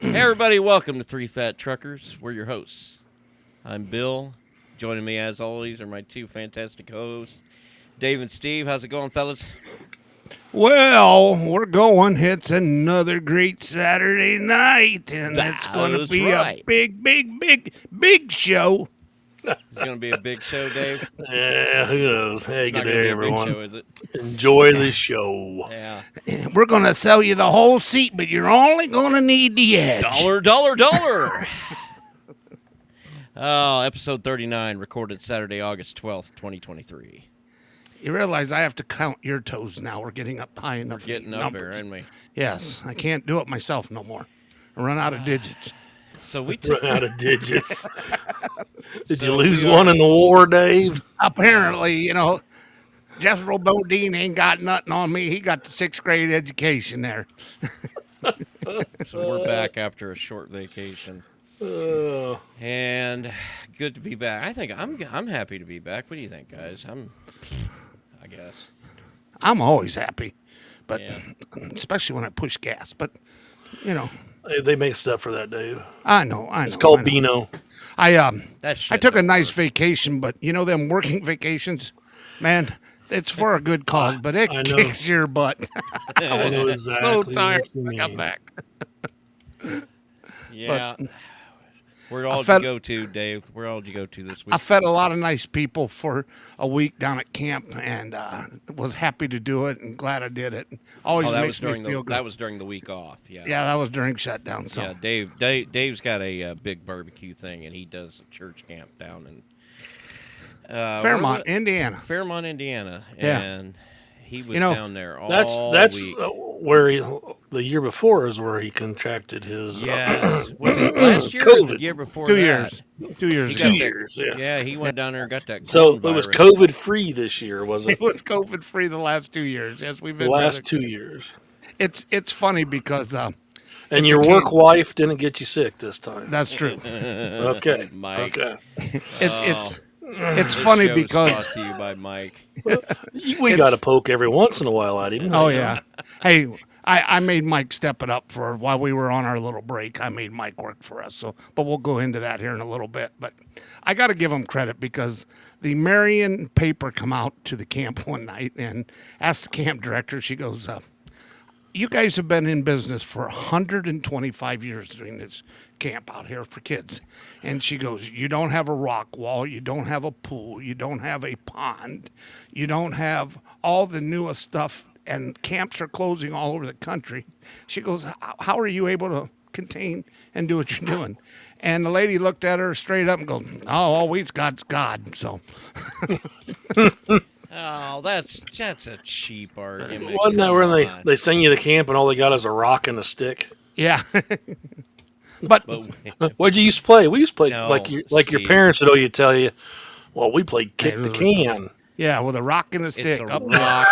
Hey everybody, welcome to Three Fat Truckers. We're your hosts. I'm Bill. Joining me as always are my two fantastic hosts, Dave and Steve. How's it going, fellas? Well, we're going. It's another great Saturday night, and it's going to That's be a right. big show. It's going to be a big show, Dave. Yeah, who knows? Hey, It's good not going to day, be a big everyone. show, is it? Enjoy the show. Yeah. We're going to sell you the whole seat, but you're only going to need the edge. Dollar. Oh, episode 39, recorded Saturday, August 12th, 2023. You realize I have to count your toes now. We're getting up high enough. We're getting up there, aren't we? Yes, I can't do it myself no more. I run out of digits. So we took Run out of digits. Did So you lose we one are- in the war, Dave? Apparently, Jethro Bodine ain't got nothing on me. He got the 6th grade education there. So we're back after a short vacation. Oh, And good to be back. I think I'm happy to be back. What do you think, guys? I guess. I'm always happy, but Yeah. especially when I push gas. But you know, they make stuff for that, Dave. I know. It's called I know. Beano. That I shit took a don't nice work. vacation, but them working vacations, man, it's for a good cause, but it I know. kicks your butt. I know So exactly tired what you when I got mean. back. Yeah. Where all did fed- you go to, Dave? Where all did you go to this week? I fed a lot of nice people for a week down at camp, and was happy to do it, and glad I did it. Always Oh, that was makes me during feel the good. that was during the week off. Yeah. Yeah, that was during shutdown. So Yeah, Dave's got a big barbecue thing, and he does a church camp down in Fairmont, where was Indiana. it? Fairmont, Indiana. Yeah. And he was You know, down there all That's week. where the year before is where he contracted his Yes. Was it last year or the COVID. year before 2 that? years. 2 years He ago. got 2 that- years. Yeah. Yeah, he went down there and got that So it was coronavirus. COVID free this year, was it? It was COVID free the last 2 years. Yes, we've The been last rather- 2 years. It's funny because And It's your a work can- wife didn't get you sick this time. that's true. Okay. Mike. Okay. It's This funny show is because brought to you by Mike. We got to poke every once in a while at him. oh yeah, hey, I made Mike step it up for while we were on our little break. I made Mike work for us. So, but we'll go into that here in a little bit. But I got to give him credit because the Marion paper come out to the camp one night and asked the camp director. She goes, "You guys have been in business for 125 years doing this camp out here for kids." And she goes, "You don't have a rock wall, you don't have a pool, you don't have a pond, you don't have all the newest stuff, and camps are closing all over the country." She goes, "How are you able to contain and do what you're doing?" And the lady looked at her straight up and goes, "Oh, all we've got's God." So, Oh, that's a cheap argument. Wasn't that Come where on. they send you to camp and all they got is a rock and a stick? yeah. But But What'd you used to play? We used to play No, like your Steve. parents would always tell you. Well, we played kick the can. yeah, with a rock and a it's stick a up rock.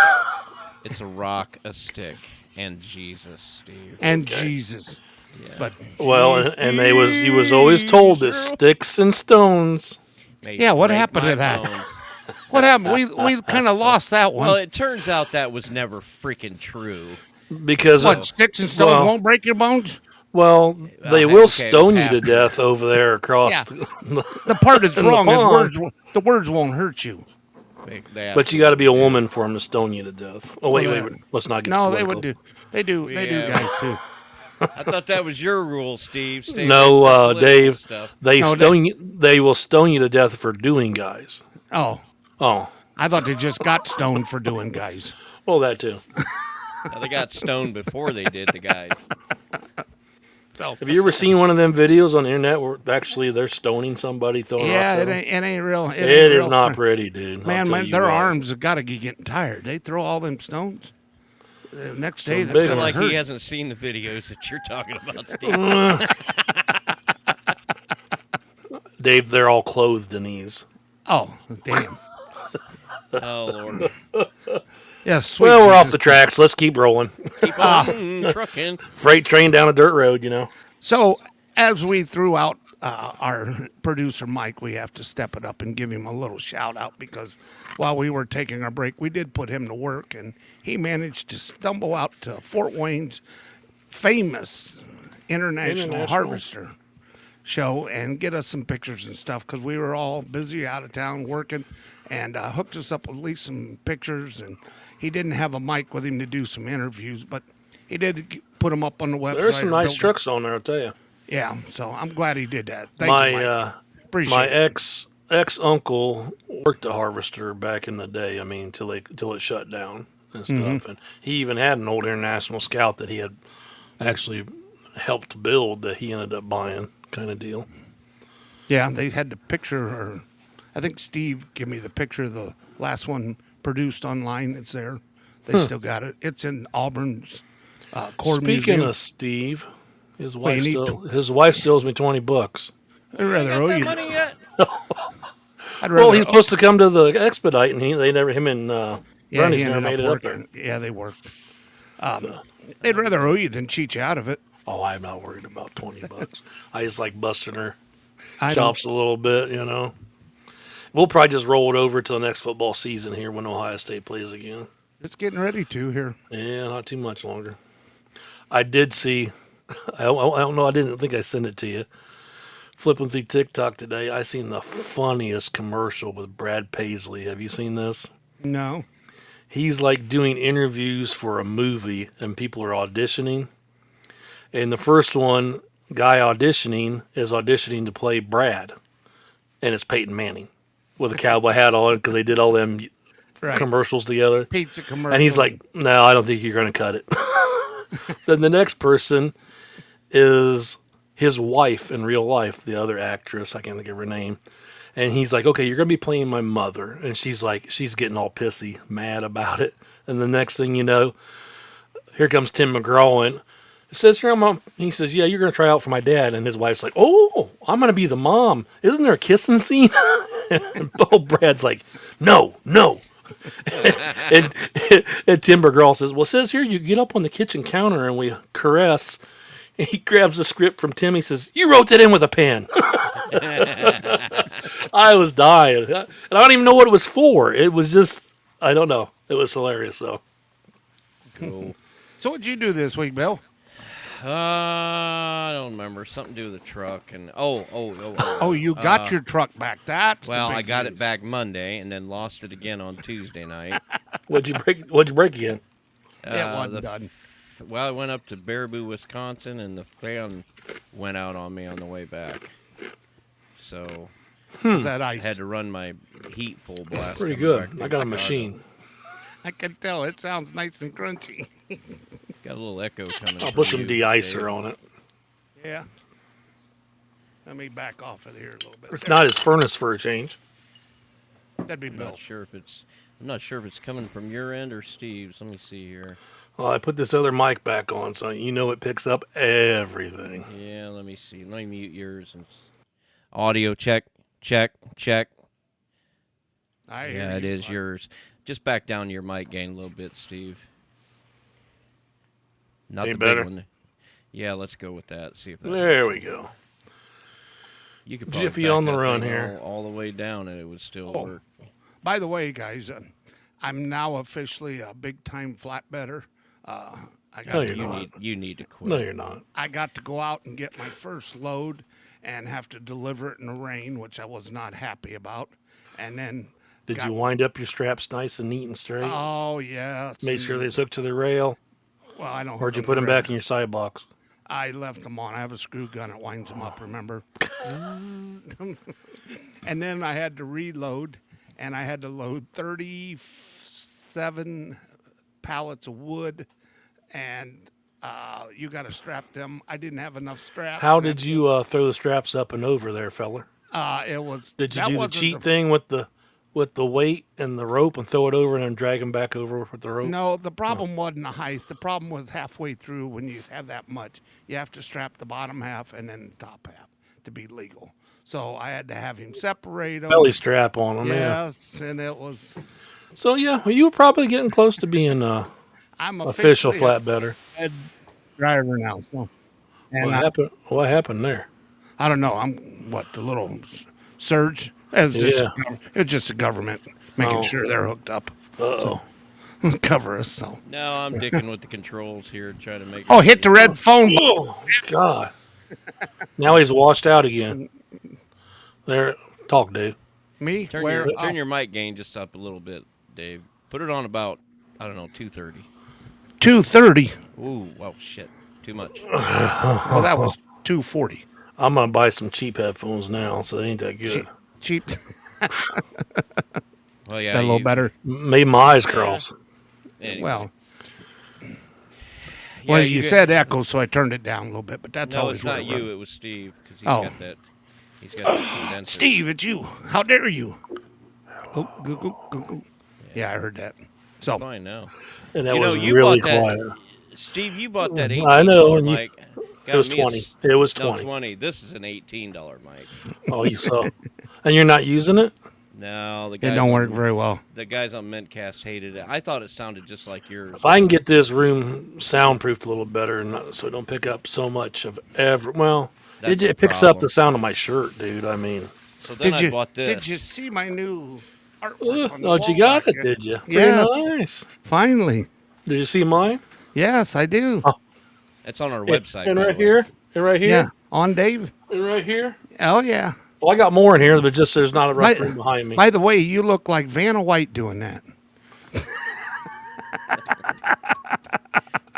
It's a rock, a stick, and Jesus, Steve. and Jesus. Yeah. But Well, and he was always told that sticks and stones. May Yeah, what break happened to my that? bones. what happened? We kind of lost that one. Well, it turns out that was never freaking true. Because What, sticks and stones well- won't break your bones? well, they hey, will okay, it stone was you to half- death over there across. Yeah. The, The part that's In the wrong is pond. the words won't hurt you. but you got to be a woman for them to stone you to death. Oh wait, Well, wait. Let's not get No, they political. would do. They do Yeah. guys too. I thought that was your rule, Steve. Stay No, away from political Dave. stuff. They No, stone you. They will stone you to death for doing guys. Oh, Oh, I thought they just got stoned for doing guys. well, that too. Now, they got stoned before they did the guys. So Have you ever seen one of them videos on the internet where actually they're stoning somebody, throwing yeah, rocks at it them? ain't real. It ain't is real not fun. pretty, dude. I'll Man, tell you their what. arms have got to be getting tired. They throw all them stones. The next day, Some that's big gonna Like hurt. he hasn't seen the videos that you're talking about, Steve. Dave, they're all clothed in these. Oh, damn. Oh Lord, Yes. Sweet Well, we're off Jesus. the tracks. Let's keep rolling. keep on trucking. Freight train down a dirt road, you know. So, as we threw out our producer Mike, we have to step it up and give him a little shout out because while we were taking our break, we did put him to work, and he managed to stumble out to Fort Wayne's famous International Harvester show and get us some pictures and stuff because we were all busy out of town working, and hooked us up with at least some pictures. And he didn't have a mic with him to do some interviews, but he did put them up on the website. There's some nice trucks on there, I'll tell you. Yeah, so I'm glad he did that. Thank you, Mike. Appreciate my it. ex uncle worked a Harvester back in the day. I mean, till it shut down and stuff. And he even had an old International Scout that he had actually helped build that he ended up buying, kind of deal. Yeah, they had the picture, or I think Steve gave me the picture of the last one produced online. It's there. They still got it. It's in Auburn's Core Speaking Museum. of Steve, his Well, wife still owes me $20. I'd rather owe Got you. that money yet? I'd Well, rather he's supposed to come to the expedite, and him and yeah, Bernie's he never ended made up it up there. working. Yeah, they worked. They'd rather owe you than cheat you out of it. Oh, I'm not worried about $20. I just like busting her I chops a little bit, you know. We'll probably just roll it over till the next football season here when Ohio State plays again. It's getting ready to here. Yeah, not too much longer. I did see, I don't know, I didn't think I sent it to you. Flipping through TikTok today, I seen the funniest commercial with Brad Paisley. Have you seen this? No. He's like doing interviews for a movie and people are auditioning. And the first one, guy auditioning is auditioning to play Brad. And it's Peyton Manning with a cowboy hat on because they did all them Right. commercials together. Pizza commercial. And he's like, no, I don't think you're going to cut it. Then the next person is his wife in real life, the other actress. I can't think of her name. And he's like, okay, you're going to be playing my mother. And she's like, she's getting all pissy, mad about it. And the next thing you know, here comes Tim McGraw and it says here, he says, yeah, you're going to try out for my dad. And his wife's like, oh, I'm going to be the mom. Isn't there a kissing scene? And Brad's like, no. and Tim McGraw says, well, it says here you get up on the kitchen counter and we caress. And he grabs the script from Tim. He says, you wrote that in with a pen. I was dying. And I don't even know what it was for. It was just, I don't know. It was hilarious, though. Cool. So what'd you do this week, Bill? I don't remember. Something to do with the truck and Oh, you got your truck back. That's Well, the big I got news. it back Monday and then lost it again on Tuesday night. What'd you break again? It wasn't done. Well, I went up to Baraboo, Wisconsin, and the fan went out on me on the way back. So Is that I ice? had to run my heat full blast. Pretty coming back good. to I got a Chicago. machine. I can tell. It sounds nice and crunchy. Got a little echo coming. I'll from put some you, de-icer Dave. on it. Yeah. Let me back off of here a little bit. It's not his furnace for a change. That'd be I'm Bill. not sure if it's coming from your end or Steve's. Let me see here. Well, I put this other mic back on, so you know it picks up everything. Yeah, let me see. Let me mute yours. And audio check. I hear Yeah, it you is fine. yours. Just back down your mic gain a little bit, Steve. Not Any the better? big one. Yeah, let's go with that. See if that. There we go. You could probably Jiffy back on the that run thing here. all the way down, and it would still Oh. work. By the way, guys, I'm now officially a big-time flatbedder. I got No, to you're go not. out- You need to quit. No, you're not. I got to go out and get my first load and have to deliver it in the rain, which I was not happy about. And then, Did got- you wind up your straps nice and neat and straight? oh yes, Made sure they hooked to the rail? Well, I don't. Or did you put them back in your side box? I left them on. I have a screw gun. It winds them up. Remember? And then I had to reload, and I had to load 37 pallets of wood, and you got to strap them. I didn't have enough straps. How and did you throw the straps up and over there, feller? It was. Did you that do the wasn't cheat thing with the weight and the rope and throw it over and then drag them back over with the rope? No, the problem wasn't the height. The problem was halfway through when you have that much, you have to strap the bottom half and then the top half to be legal. So I had to have him separate them. Belly strap on them, yeah. Yes, and it was. So, yeah, well, you were probably getting close to being I'm official officially a flatbedder. driver now. So, and What happened there? I don't know. I'm the little surge. It's just, Yeah. it's just the government making Oh. sure they're hooked up. Uh-oh. cover us. So, No, I'm dicking with the controls here, trying to make. oh, hit the red phone. Oh God! Now he's washed out again. There, talk, dude. Me? Turn Where? your turn your mic gain just up a little bit, Dave. Put it on about, I don't know, 230. 230. Ooh, well, shit, too much. Well, that was 240. I'm gonna buy some cheap headphones now, so they ain't that good. Cheap. Well, yeah, That a little you. better. Made my eyes cross. Anyway. Well, Yeah, well, you get- said echo, so I turned it down a little bit. But that's No, always it's what not it you. runs. It was Steve because he's Oh. got that. He's got that condenser. Steve, it's you. How dare you? Oh, goo, goo, goo, goo. Yeah, I heard that. So, Fine now. And that You know, was you really bought that. quiet. Steve, you bought that $18 I know, and you- mic. It was 20. It was 20. 20. This is an $18 mic. Oh, you saw. And you're not using it? No, the it guys don't on, work very well. The guys on Mintcast hated it. I thought it sounded just like yours. If I can get this room soundproofed a little better, so it don't pick up so much of every. Well, That's it the picks up problem. the sound of my shirt, dude. I mean, So then I bought this. Did you see my new artwork on the oh, wall you got back it, here? did you? Yes. Pretty nice. Finally. Did you see mine? Yes, I do. Oh. It's on our website. And by right the way. here, and right here, Yeah, on Dave. and right here. Oh yeah. Well, I got more in here, but just there's not a rough By- room behind me. By the way, you look like Vanna White doing that.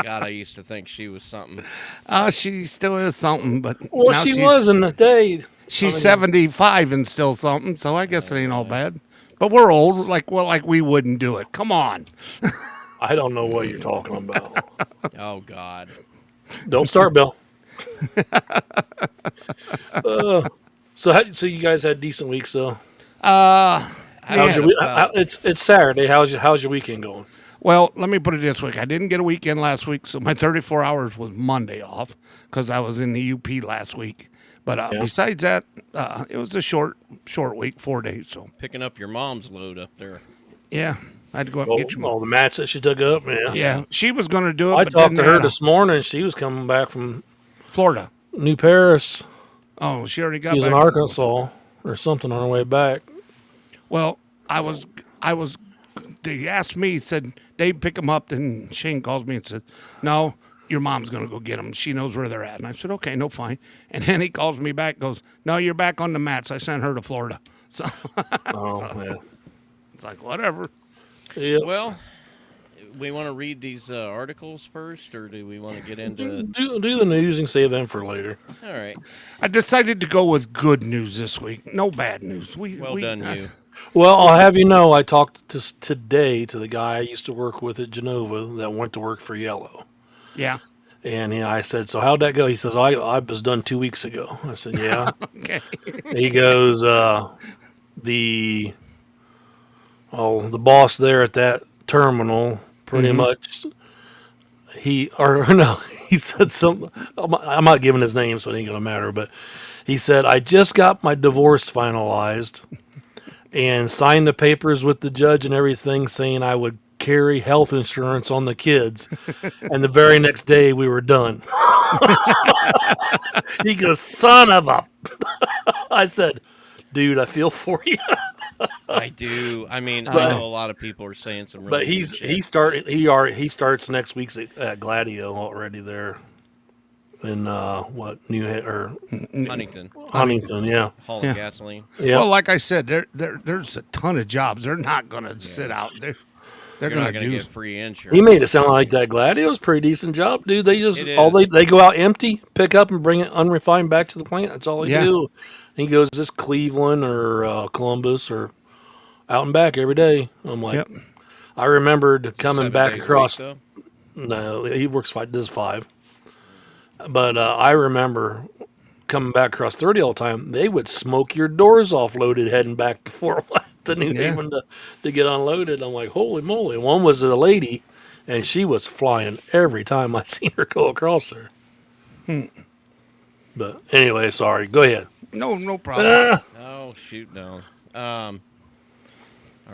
God, I used to think she was something. She still is something, but Well, now she she's, was in the day. She's 75 and still something, so I guess it ain't all bad. But we're old, like we wouldn't do it. Come on. I don't know what you're talking about. Oh God. Don't start, Bill. So you guys had decent weeks, though. Uh, How's your had week? about- It's Saturday. How's your weekend going? Well, let me put it this way. I didn't get a weekend last week, so my 34 hours was Monday off because I was in the UP last week. But Yeah. besides that, it was a short week, 4 days. So, Picking up your mom's load up there. yeah, I had to go up and get you. All the mats that she took up. Yeah. Yeah, she was going to do it, I but talked to didn't her have this morning. She was coming back from Florida. New Paris. Oh, she already got She was back. in Arkansas or something on her way back. Well, I was. They asked me, said, Dave, pick them up. Then Shane calls me and says, no, your mom's going to go get them. She knows where they're at. And I said, okay, no, fine. And then he calls me back, goes, no, you're back on the mats. I sent her to Florida. So Oh, yeah. it's like, whatever. Yeah. Well, we want to read these articles first, or do we want to get into? Do the news and save them for later. All right. I decided to go with good news this week. No bad news. Well done, you. Well, I'll have you know, I talked today to the guy I used to work with at Genova that went to work for Yellow. Yeah. And I said, so how'd that go? He says, I was done 2 weeks ago. I said, yeah. Okay. He goes, the boss there at that terminal pretty much, he said something. I'm not giving his name, so it ain't going to matter. But he said, I just got my divorce finalized and signed the papers with the judge and everything saying I would carry health insurance on the kids. And the very next day we were done. He goes, son of a. I said, dude, I feel for you. I do. I mean, I know a lot of people are saying some. Really But good shit. he starts next week's at Gladio already there in Huntington Huntington, yeah. hauling Yeah. gasoline. Yeah. Well, like I said, there's a ton of jobs. They're not going to sit out. They're You're going not to going to do. get free insurance. He made it sound like that Gladio's a pretty decent job, dude. They just It all is. they go out empty, pick up and bring it unrefined back to the plant. That's all they Yeah. do. And he goes this Cleveland or Columbus or out and back every day. I'm like, Yep. I remembered coming 7 back days a across. week, though. No, he works does 5. But I remember coming back across 30 all the time. They would smoke your doors off loaded heading back to Fort White to New Yeah. Haven to get unloaded. I'm like, holy moly. One was a lady, and she was flying every time I seen her go across there. But anyway, sorry. Go ahead. No problem. Oh shoot, no. All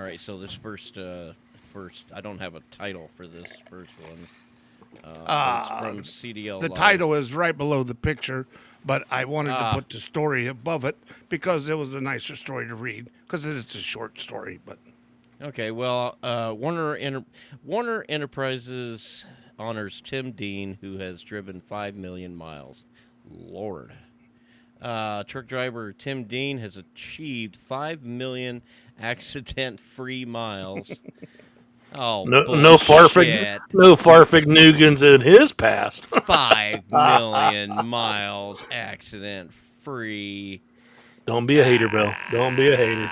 right, so this first, I don't have a title for this first one. It's from CDL. The Live. title is right below the picture, but I wanted to Ah. put the story above it because it was a nicer story to read because it is a short story. But Okay, well, Warner Enterprises honors Tim Dean, who has driven 5 million miles. Lord. Truck driver Tim Dean has achieved 5 million accident-free miles. Oh, bullshit. No Farfig Nugans in his past. 5 million miles accident-free. Don't be a hater, Bill. Don't be a hater.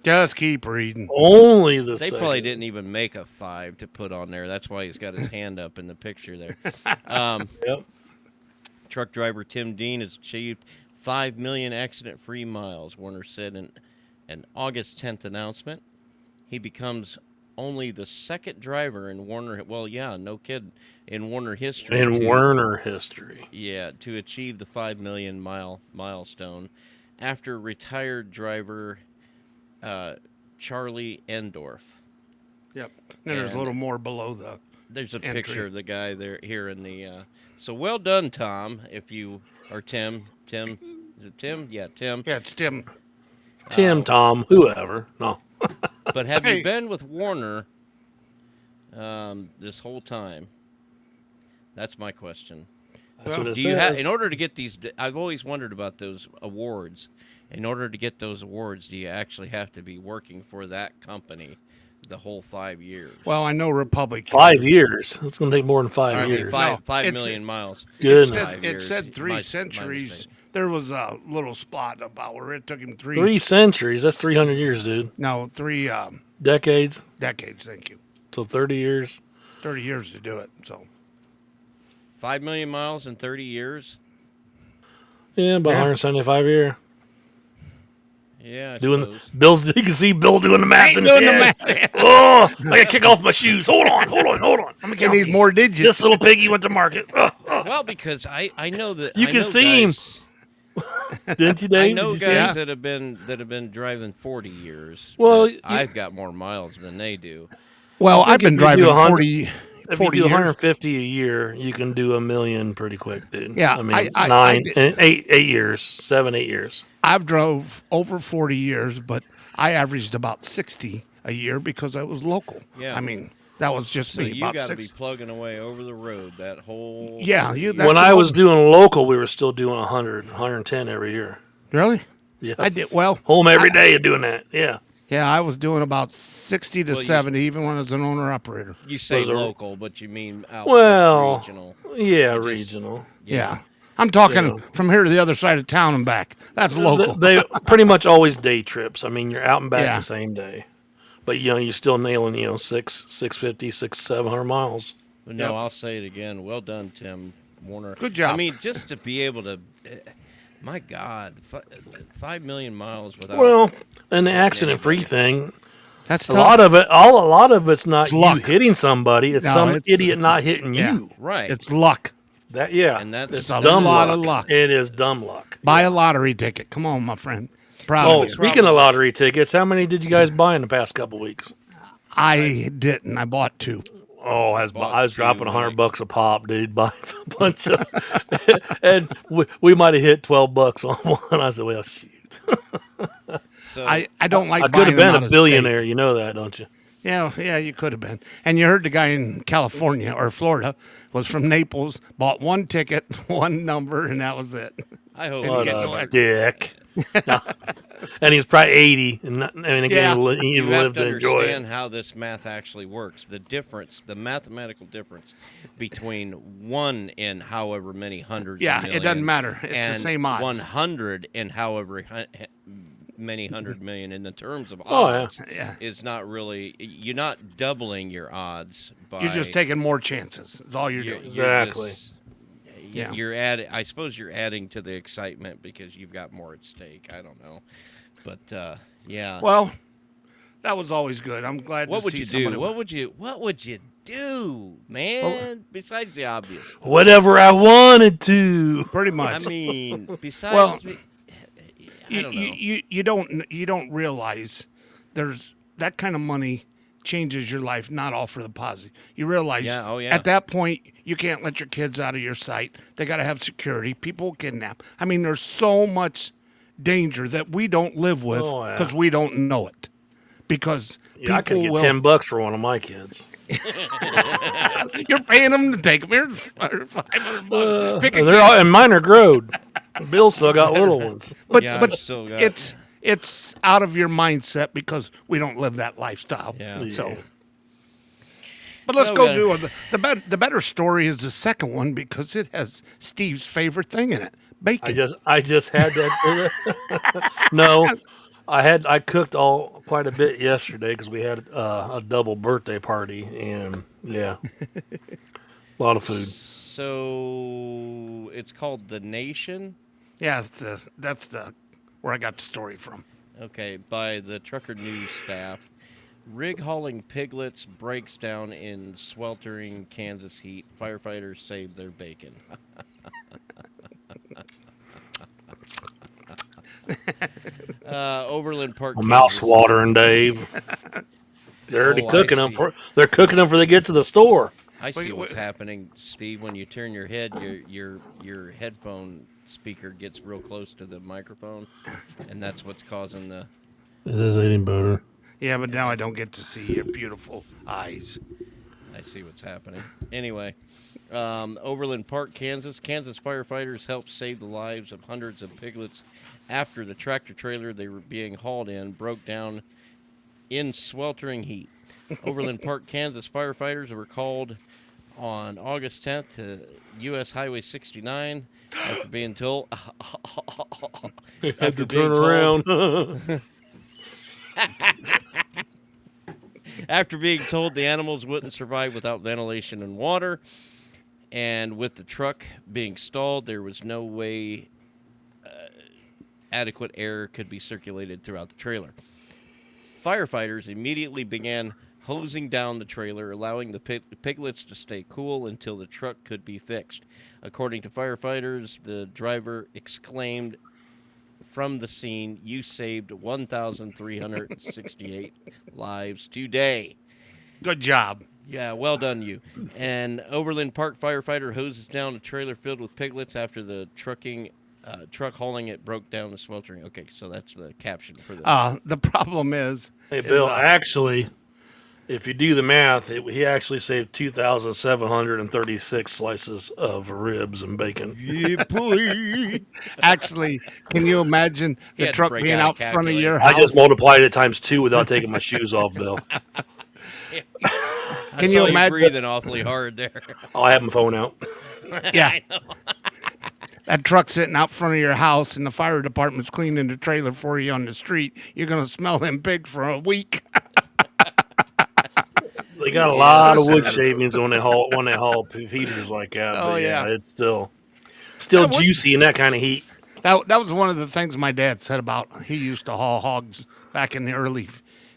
Just keep reading. Only the They second. probably didn't even make a 5 to put on there. That's why he's got his hand up in the picture there. Yep. Truck driver Tim Dean has achieved 5 million accident-free miles, Warner said in an August 10th announcement. He becomes only the second driver in Warner, well, yeah, no kid, in Warner history. In Werner history. Yeah, to achieve the 5 million mile milestone after retired driver Charlie Endorf. Yep. And there's a little more below the. There's a entry. picture of the guy there here in the. So well done, Tom. If you or Tim, is it Tim? Yeah, Tim. Yeah, it's Tim. Tom, whoever. No. But have Hey. you been with Warner this whole time? That's my question. That's what it Do you have, says. in order to get these? I've always wondered about those awards. In order to get those awards, do you actually have to be working for that company the whole 5 years? Well, I know Republic. 5 years. It's going to take more than 5 I mean, years. five it's- million miles. Goodness. It said My- 3 my centuries. mistake. There was a little spot about where it took him 3 centuries. That's 300 years, dude. No, 3 Decades. decades. Thank you. So 30 years. 30 years to do it. So 5 million miles in 30 years. Yeah, about Yeah. 175 a year. Yeah, I Doing suppose. Bill's. You can see Bill doing the math in his doing the head. math. Oh, I got to kick off my shoes. Hold on. Let me you count need these. more digits. This little piggy went to market. Well, because I know that You I can know see him. guys- Didn't you, I Dave? know Did you guys see him? that have been driving 40 years. Well, but I've got more miles than they do. Well, I I've think been if you do driving 100 40, If 40 you do years. 150 a year, you can do a million pretty quick, dude. Yeah, I mean, I did- 8 years, 7, 8 years. I've drove over 40 years, but I averaged about 60 a year because I was local. Yeah. I mean, that was just So me. you About got to be 60. plugging away over the road that whole. Yeah, 30 you- years. that's When a I was local- doing local, we were still doing 100, 110 every year. Really? Yes. I did. Well, Home every day and doing that. Yeah. yeah, I was doing about 60 to Well, you- 70, even when I was an owner operator. You say Those are- local, but you mean out Well, regional. Yeah, just- regional. Yeah. I'm talking Yeah. from here to the other side of town and back. That's local. They pretty much always day trips. I mean, you're out and back Yeah. the same day. But, you're still nailing, 650, 700 miles. No, Yep. I'll say it again. Well done, Tim Warner. Good job. I mean, just to be able to, my God, 5 million miles without. Well, and the accident-free thing, That's a tough. lot of it's not It's you luck. hitting somebody. It's No, some it's- idiot not hitting yeah. you. Right. It's luck. And that's It's a Dumb lot luck. of luck. It is dumb luck. Buy a lottery ticket. Come on, my friend. Proud Oh, of you. speaking of lottery tickets, how many did you guys buy in the past couple weeks? I didn't. I bought 2. Oh, I was bought dropping two, $100 a pop, dude, buying a bunch of, and we might have hit $12 on one. I said, well, shoot, so. I don't like I could buying have them been out a of billionaire. You know that, don't you? state. Yeah, you could have been. And you heard the guy in California or Florida was from Naples, bought 1 ticket, 1 number, and that was it. I hope. And What you get a no extra. dick. No. And he was probably 80, and again, Yeah. he You have lived to to enjoy understand it. how this math actually works. The difference, the mathematical difference between 1 in however many hundreds. Yeah, of it million doesn't matter. It's the and same odds. 100 in however many 100 million in the terms of Oh, yeah. odds Yeah. is not really. You're not doubling your odds by. You're just taking more chances. That's all you're you're- doing. Exactly. just- Yeah. You're adding. I suppose you're adding to the excitement because you've got more at stake. I don't know, but yeah. Well, that was always good. I'm glad What to would see you do? somebody. What would you do, man? Besides the obvious. Whatever I wanted to. Pretty much. I mean, besides Well, I don't know. you don't realize there's that kind of money changes your life, not all for the positive. You realize Yeah, oh, yeah. at that point you can't let your kids out of your sight. They got to have security. People will kidnap. I mean, there's so much danger that we don't live with Oh, yeah. because we don't know it. because Yeah, I could people get will. $10 for one of my kids. You're paying them to take them. Here's $500. Pick a And they're all, kid. and mine are growed. Bill still got little ones. But Yeah, I've but still got. it's out of your mindset because we don't live that lifestyle. Yeah. So, Yeah. but let's Well, go we do it. The better story is the second one because it has Steve's favorite thing in it: bacon. I just had that. No, I cooked quite a bit yesterday because we had a double birthday party, and yeah, a lot of food. So it's called The Nation. Yeah, that's the where I got the story from. Okay, by the Trucker News staff. Rig hauling piglets breaks down in sweltering Kansas heat. Firefighters save their bacon. Overland Park, A mouse Kansas. watering, Dave. They're already Oh, I cooking them see. for. They're cooking them before they get to the store. I see Wait, what's wait. happening, Steve. When you turn your head, your headphone speaker gets real close to the microphone, and that's what's causing the. It is eating butter. Yeah, but now I don't get to see your beautiful eyes. I see what's happening. Anyway, Overland Park, Kansas. Kansas firefighters helped save the lives of hundreds of piglets after the tractor trailer they were being hauled in broke down in sweltering heat. Overland Park, Kansas firefighters were called on August 10th to U.S. Highway 69 after being told. Had After to turn being told, around. after being told the animals wouldn't survive without ventilation and water, and with the truck being stalled, there was no way adequate air could be circulated throughout the trailer. Firefighters immediately began hosing down the trailer, allowing the piglets to stay cool until the truck could be fixed. According to firefighters, the driver exclaimed from the scene, "You saved 1,368 lives today." Good job. Yeah, well done, you. An Overland Park firefighter hoses down a trailer filled with piglets after the truck hauling it broke down the sweltering. Okay, so that's the caption for this. The problem is, Hey, Bill. uh, Actually, if you do the math, he actually saved 2,736 slices of ribs and bacon. Yeah, boy. actually, can you imagine He the had to truck break being out a out front of your I house? just multiplied it times 2 without taking my shoes off, Bill. I Can saw you imagine? breathing awfully hard there? I have my phone out. Yeah, that truck sitting out front of your house, and the fire department's cleaning the trailer for you on the street. You're gonna smell them pigs for a week. They got a lot of wood shavings when they haul feeders like that. Oh, But yeah, yeah. it's still That would- juicy in that kind of heat. That was one of the things my dad said about he used to haul hogs back in the early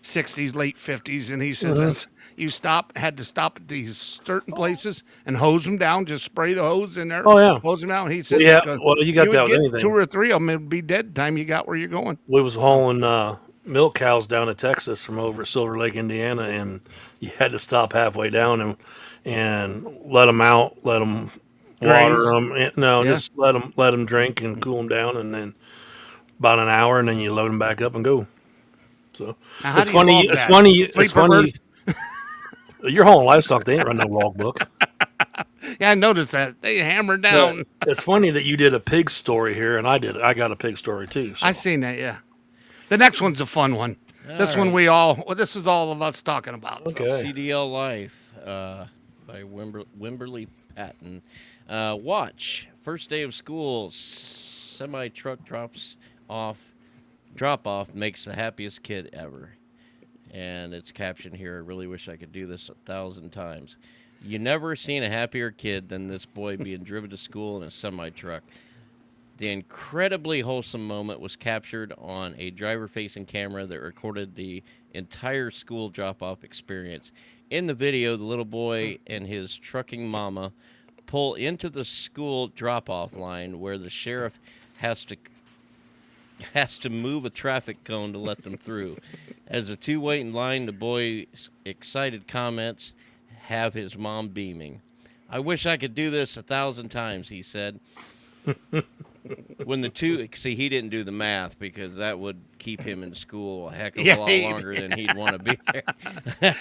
'60s, late '50s, and he says that's, you had to stop at these certain places and hose them down, just spray the hose in there. Oh, yeah. Hose them down. He said, Yeah, because well, you got would that with get anything. 2 or 3 of them, it'd be dead time you got where you're going. We was hauling milk cows down to Texas from over at Silver Lake, Indiana, and you had to stop halfway down and let them out, let them water Graze. them. No, Yeah. just let them drink and cool them down, and then about an hour, and then you load them back up and go. So Now, how it's do you funny. log It's that? funny. It's Sleeper funny. berth? You're hauling livestock. They ain't run no logbook. Yeah, I noticed that they hammered down. But it's funny that you did a pig story here, and I did. I got a pig story too. So. I seen that. Yeah, the next one's a fun one. This one this is all of us talking about. So. Okay. CDL Life by Wimberly Patton. Watch. First day of school. Semi truck drop off makes the happiest kid ever. And it's captioned here. I really wish I could do this 1,000 times. You never seen a happier kid than this boy being driven to school in a semi truck. The incredibly wholesome moment was captured on a driver-facing camera that recorded the entire school drop-off experience. In the video, the little boy and his trucking mama pull into the school drop-off line where the sheriff has to move a traffic cone to let them through. As the two wait in line, the boy's excited comments have his mom beaming. "I wish I could do this 1,000 times," he said. When the two, see, he didn't do the math because that would keep him in school a heck of Yeah, a lot longer than he'd want to be there.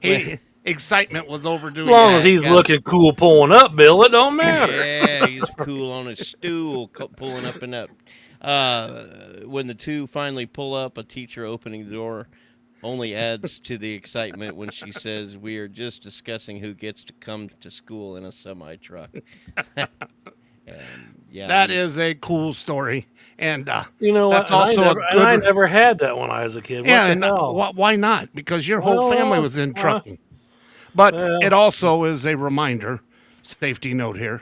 When- excitement was As overdoing long it. as Yeah, he's got looking cool pulling up, Bill, it don't matter. yeah, he's cool on his stool, pulling up and up. When the two finally pull up, a teacher opening the door only adds to the excitement when she says, "We are just discussing who gets to come to school in a semi truck." And yeah, That is a cool story, and You know what? that's also a I good. never had that when I was a kid. What Yeah, the and hell? why not? Because your whole family was in Well, trucking. But it well, also is a reminder, safety note here,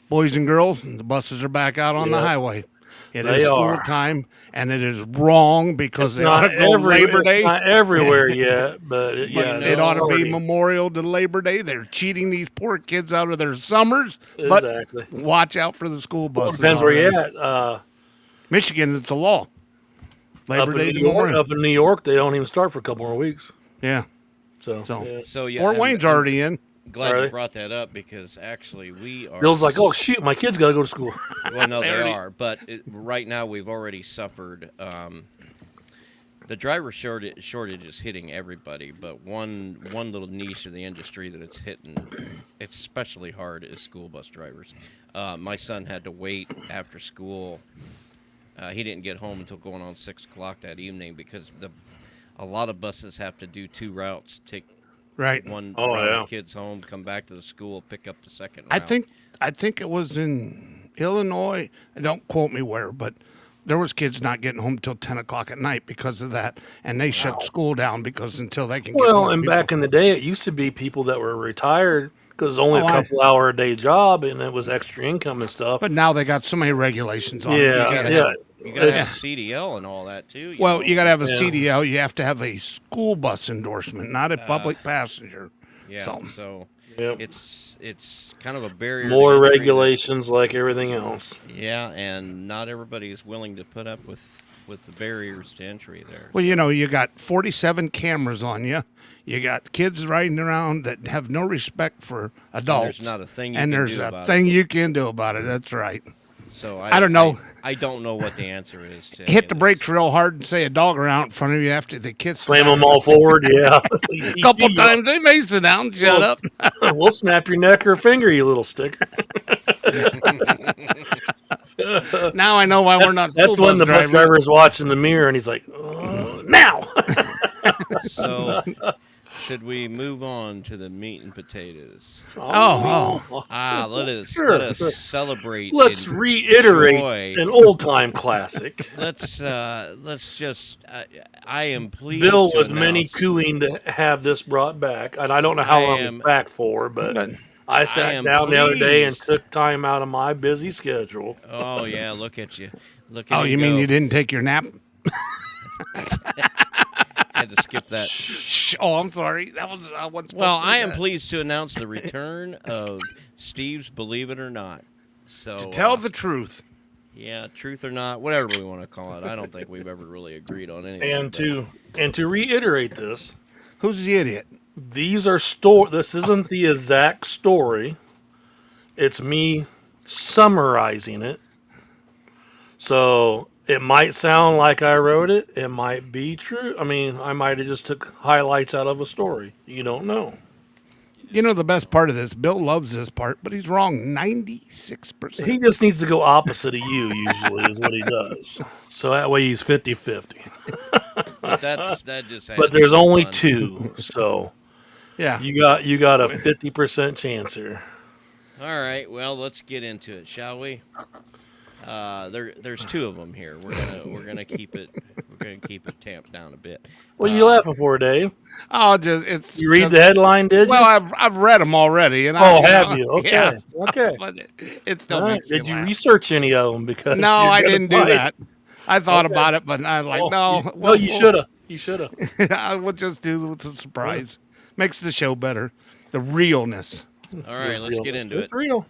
boys and girls, the buses are back out on the yep, highway. It they is school are. time, and it is wrong because they ought to go Labor It's Day. not everywhere yet, but But you yeah, it it's ought know, to be starting. Memorial to Labor Day. They're cheating these poor kids out of their summers. But Exactly. watch out for the school Well, it buses depends where already. you at. Michigan, it's a law. Labor Day to Memorial. Up in New York, they don't even start for a couple more weeks. Yeah. So, So yeah. so yeah, Fort Wayne's I'm already in. glad Are you they? brought that up because actually we are. Bill's like, oh shoot, my kid's got to go to school. Well, no, They they already- are, but right now we've already suffered. The driver shortage is hitting everybody, but one little niche of the industry that it's hitting, it's especially hard is school bus drivers. My son had to wait after school. He didn't get home until going on 6 o'clock that evening because a lot of buses have to do two routes. Take Right. one Oh, route of yeah. the kids home, come back to the school, pick up the second I route. think it was in Illinois. Don't quote me where, but there was kids not getting home till 10 o'clock at night because of that, and they shut school down because until they can get Well, more and people. back in the day, it used to be people that were retired because only Oh, a couple hour a day job, and it was extra income and stuff. But now they got so many regulations on it. Yeah, You gotta yeah. have you gotta have It's- CDL and all that too. Well, you got to have a Yeah. CDL. You have to have a school bus endorsement, not a public passenger. Yeah, So- so Yep. it's kind of a barrier. More to entry that- regulations like everything else. Yeah, and not everybody is willing to put up with the barriers to entry there. Well, you got 47 cameras on you. You got kids riding around that have no respect for adults. not a thing you and can there's do a about thing you can do about it. That's right. So I don't know. I don't know what the answer is to any Hit of the this. brakes real hard and say a dog around in front of you after the kids Slam them all forward, yeah. a couple times. They may sit down. Shut up. We'll snap your neck or finger, you little sticker. Now I know why we're not. That's school when the bus drivers. driver is watching the mirror and he's like, now. So should we move on to the meat and potatoes? Oh. Let us Sure. celebrate. Let's in reiterate joy. an old time classic. Let's just. I am pleased. Bill to was many announce- cooing to have this brought back, and I don't know how I long it's am- back for, but I sat am down the other day and pleased. took time out of my busy schedule. Oh yeah, look at you. Look at Oh, him you mean go. you didn't take your nap? Had to skip that. Shh. Oh, I'm sorry. That was I wasn't supposed Well, to I say am that. pleased to announce the return of Steve's Believe It or Not. So Tell the truth. yeah, truth or not, whatever we want to call it. I don't think we've ever really agreed on anything. And to reiterate this, Who's the idiot? these are This isn't the exact story. It's me summarizing it. So it might sound like I wrote it. It might be true. I mean, I might have just took highlights out of a story. You don't know. You know the best part of this? Bill loves this part, but he's wrong 96%. He just needs to go opposite of you, usually, is what he does. So that way he's 50-50. But that just. But adds there's to the only fun. two. So Yeah. you got a 50% chance here. All right, well, let's get into it, shall we? There's two of them here. We're gonna keep it tamped down a bit. What are you laughing for, Dave? Oh, just it's. You read just- the headline, did you? Well, I've read them already, and Oh, have you? Okay. Yeah. Okay. But it still All right. makes me Did you laugh. research any of them? Because No, you're I gonna didn't do find- that. I thought Okay. about it, but I was like, Oh, no. well, you should have. You should have. I would just do with the surprise. Makes the show better. The realness. All right, let's get into It's it. real.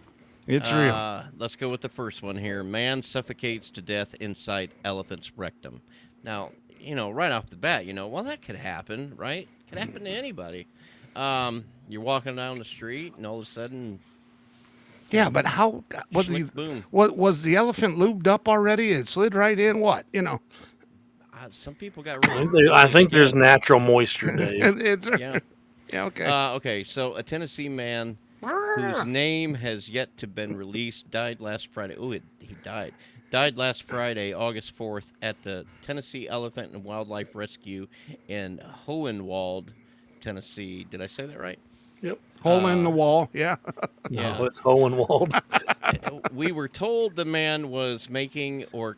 It's real. Let's go with the first one here. Man suffocates to death inside elephant's rectum. Now, right off the bat, well, that could happen, right? Could happen to anybody. You're walking down the street, and all of a sudden, Yeah, but how was Schlick boom. was the elephant lubed up already? It slid right in. What you know? Some people got really I oily think there's skin. natural moisture, Dave. It's Yeah. yeah okay. Okay, so a Tennessee man whose name has yet to been released died last Friday. Oh, he died. Died last Friday, August 4th, at the Tennessee Elephant and Wildlife Rescue in Hohenwald, Tennessee. Did I say that right? Yep. Hole in the wall. Yeah. No, Yeah. it's Hohenwald. We were told the man was making or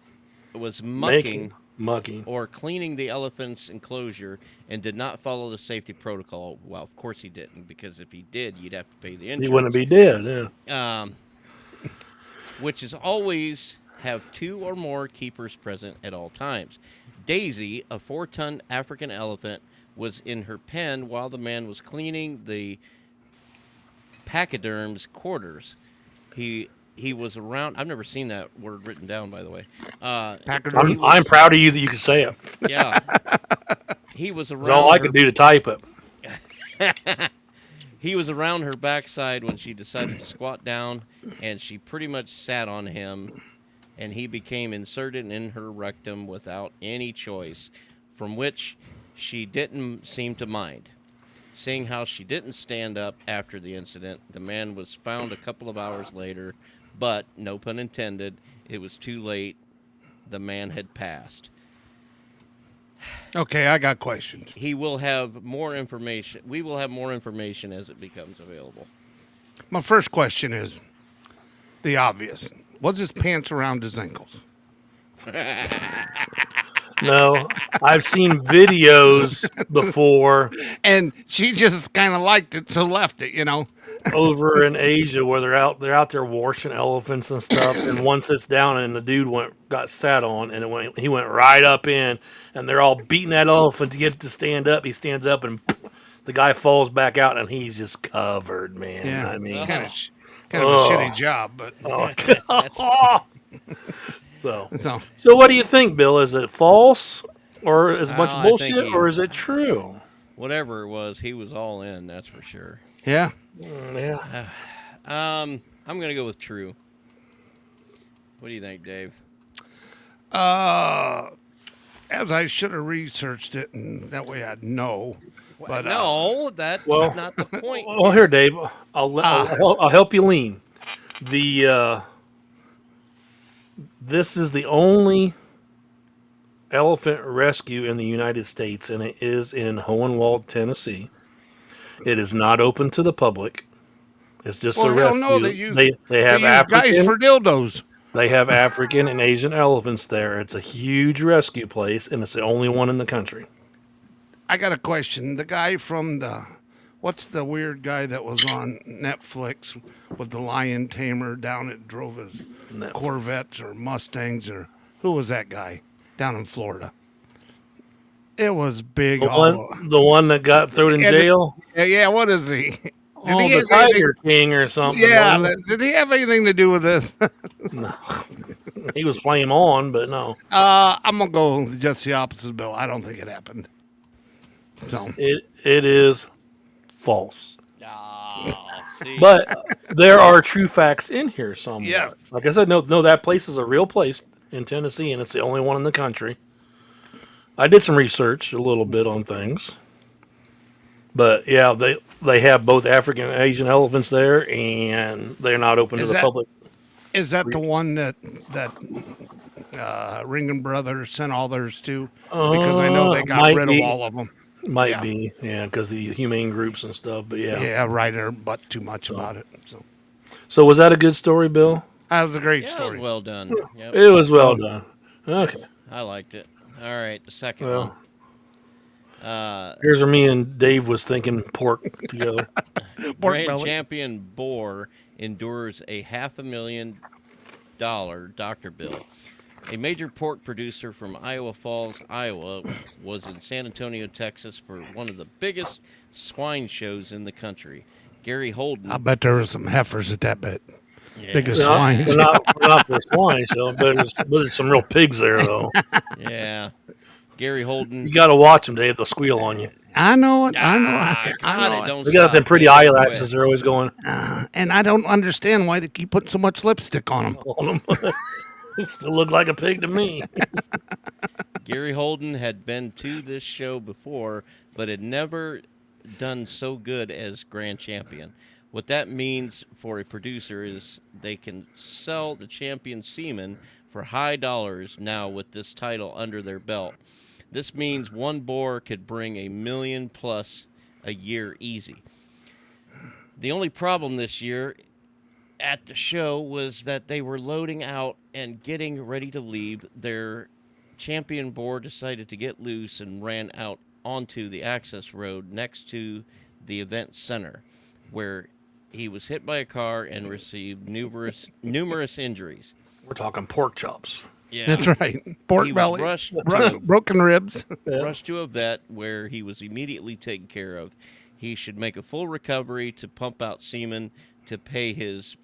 was Making, mucking mucking. or cleaning the elephant's enclosure and did not follow the safety protocol. Well, of course he didn't, because if he did, you'd have to pay the He wouldn't insurance. be dead. Yeah. Which is always have two or more keepers present at all times. Daisy, a 4-ton African elephant, was in her pen while the man was cleaning the pachyderm's quarters. He was around. I've never seen that word written down, by the way. Pachyderm. He I'm was, proud of you that you can say it. yeah. He was It's all around I her. could do to type it. He was around her backside when she decided to squat down, and she pretty much sat on him, and he became inserted in her rectum without any choice, from which she didn't seem to mind. Seeing how she didn't stand up after the incident, the man was found a couple of hours later, but, no pun intended, it was too late. The man had passed. Okay, I got questions. He will have more information. We will have more information as it becomes available. My first question is the obvious. Was his pants around his ankles? No, I've seen videos before And she just kind of liked it, so left it. You know. over in Asia where they're out there washing elephants and stuff, and one sits down and the dude got sat on, and he went right up in, and they're all beating that elephant to get it to stand up. He stands up and the guy falls back out, and he's just covered, man. Yeah. I mean, Kind of a shitty job, but oh, so so so what do you think, Bill? Is it false, or is it a bunch of I think bullshit, or is it true? whatever it was, he was all in. That's for sure. yeah. Yeah. I'm gonna go with true. What do you think, Dave? As I should have researched it, and that way I'd know. But No, that's well- not the point. Well, here, Dave, I'll help you lean. This is the only elephant rescue in the United States, and it is in Hohenwald, Tennessee. It is not open to the public. It's just a hell rescue. no, they use they have use guys African. for dildos. They have African and Asian elephants there. It's a huge rescue place, and it's the only one in the country. I got a question. The guy from what's the weird guy that was on Netflix with the lion tamer down that drove his Corvettes or Mustangs, or who was that guy down in Florida? It was big. The one that got thrown in Yeah, jail. Yeah, what is he? Did Oh, he the have anything- Tiger King or something. Yeah, wasn't did he have anything to do with this? it? He was flame on, but no. I'm gonna go just the opposite, Bill. I don't think it happened. So It is false. See, But there are true facts in here somewhere. Yes. Like I said, no, that place is a real place in Tennessee, and it's the only one in the country. I did some research a little bit on things. But yeah, they have both African and Asian elephants there, and they're not open to Is the that- public. is that the one that Ringen Brothers sent all theirs to? Because I know they got might rid be. of all of them. Might Yeah. be, yeah, because the humane groups and stuff. But yeah. Yeah, right there, but too much about it. So So was that a good story, Bill? that was a great yeah, story. well done. Yep, It was well done. Okay. I liked it. All right, the second Well, one. here's where me and Dave was thinking pork together. Grand belly. champion boar endures a $500,000 doctor bill. A major pork producer from Iowa Falls, Iowa, was in San Antonio, Texas for one of the biggest swine shows in the country. Gary Holden. I bet there were some heifers at that bit. Yeah. Biggest Not, swines. not for swine, so but there's some real pigs there though. Yeah. Gary You Holden. got to watch them, Dave. They'll squeal on you. I know it. I know. Ah, I God, know it it. don't They got stop. them pretty They don't eyelashes. quit. They're always going And I don't understand why they keep putting so much lipstick on them. on them. It still look like a pig to me. Gary Holden had been to this show before, but had never done so good as grand champion. What that means for a producer is they can sell the champion semen for high dollars now with this title under their belt. This means one boar could bring $1 million plus a year easy. The only problem this year at the show was that they were loading out and getting ready to leave. Their champion boar decided to get loose and ran out onto the access road next to the event center, where he was hit by a car and received numerous injuries. We're talking pork chops. Yeah, That's right. Pork he was belly, rushed broken ribs. to a vet where he was immediately taken care of. He should make a full recovery to pump out semen to pay his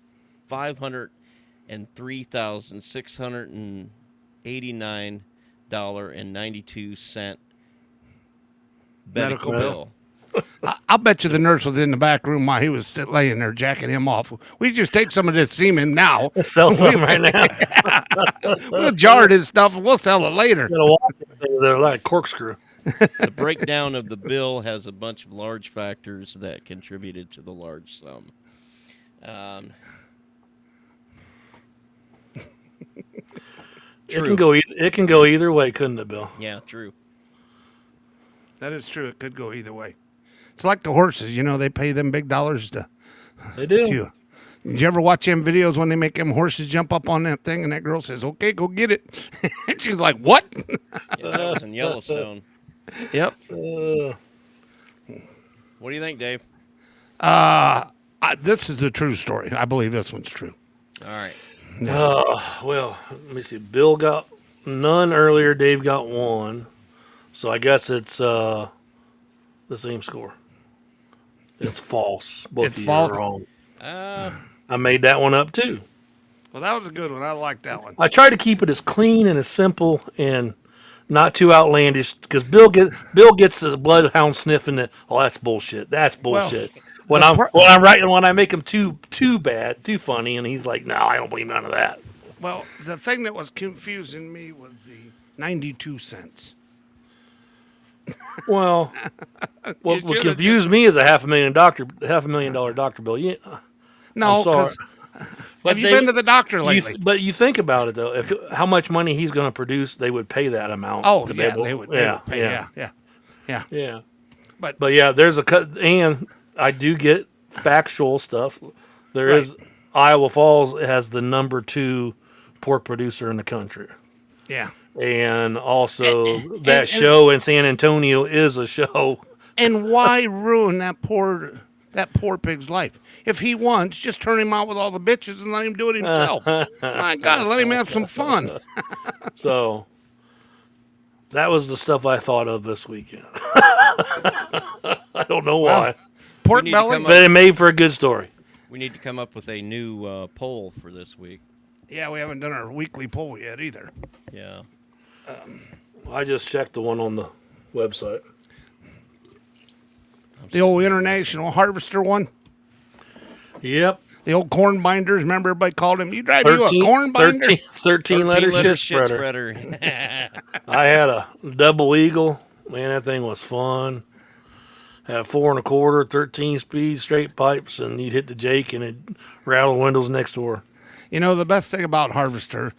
$503,689.92 medical Medical bill. I'll bet you the nurse was in the back room while he was laying there jacking him off. We just take some of this semen now. Let's sell some right now. We'll jar this stuff and we'll sell it later. Gotta watch them things. They're like corkscrew. The breakdown of the bill has a bunch of large factors that contributed to the large sum. Um, It can go either way, couldn't it, Bill? yeah, true. That is true. It could go either way. It's like the horses, they pay them big dollars to They do. you. Did you ever watch them videos when they make them horses jump up on that thing and that girl says, "Okay, go get it." And she's like, "What?" Yeah, that was in Yellowstone. Yep. What do you think, Dave? This is the true story. I believe this one's true. All right. Well, let me see. Bill got none earlier. Dave got one. So I guess it's the same score. It's false. Both It's of you false? are wrong. Uh, I made that one up too. Well, that was a good one. I like that one. I try to keep it as clean and as simple and not too outlandish because Bill gets the bloodhound sniffing that. Oh, that's bullshit. That's bullshit. When I make him too bad, too funny, and he's like, no, I don't believe none of that. Well, the thing that was confusing me was the 92 cents. Well, what should've confused me is a $500,000 doctor bill. Yeah, No, I'm sorry. because have you been to the doctor lately? But you think about it though, how much money he's going to produce, they would pay that amount. Oh, to be yeah, able- they would pay. Yeah. yeah. But Yeah, there's a cut, and I do get factual stuff. There Right. is Iowa Falls has the number 2 pork producer in the country, yeah. and also and- that show in San Antonio is a show. And why ruin that poor pig's life? If he wants, just turn him out with all the bitches and let him do it himself. My God, let him have some fun. So that was the stuff I thought of this weekend. I don't know why, Pork We need to belly. come but it made for a good story. we need to come up with a new poll for this week. Yeah, we haven't done our weekly poll yet either. Yeah. I just checked the one on the website. The old international harvester one. Yep. The old corn binders. Remember, everybody called him. You drive you a corn binder? 13 letter shit spreader. I had a double eagle. Man, that thing was fun. Had a 4 1/4, 13 speed straight pipes, and you'd hit the Jake and it'd rattle windows next door. The best thing about Harvester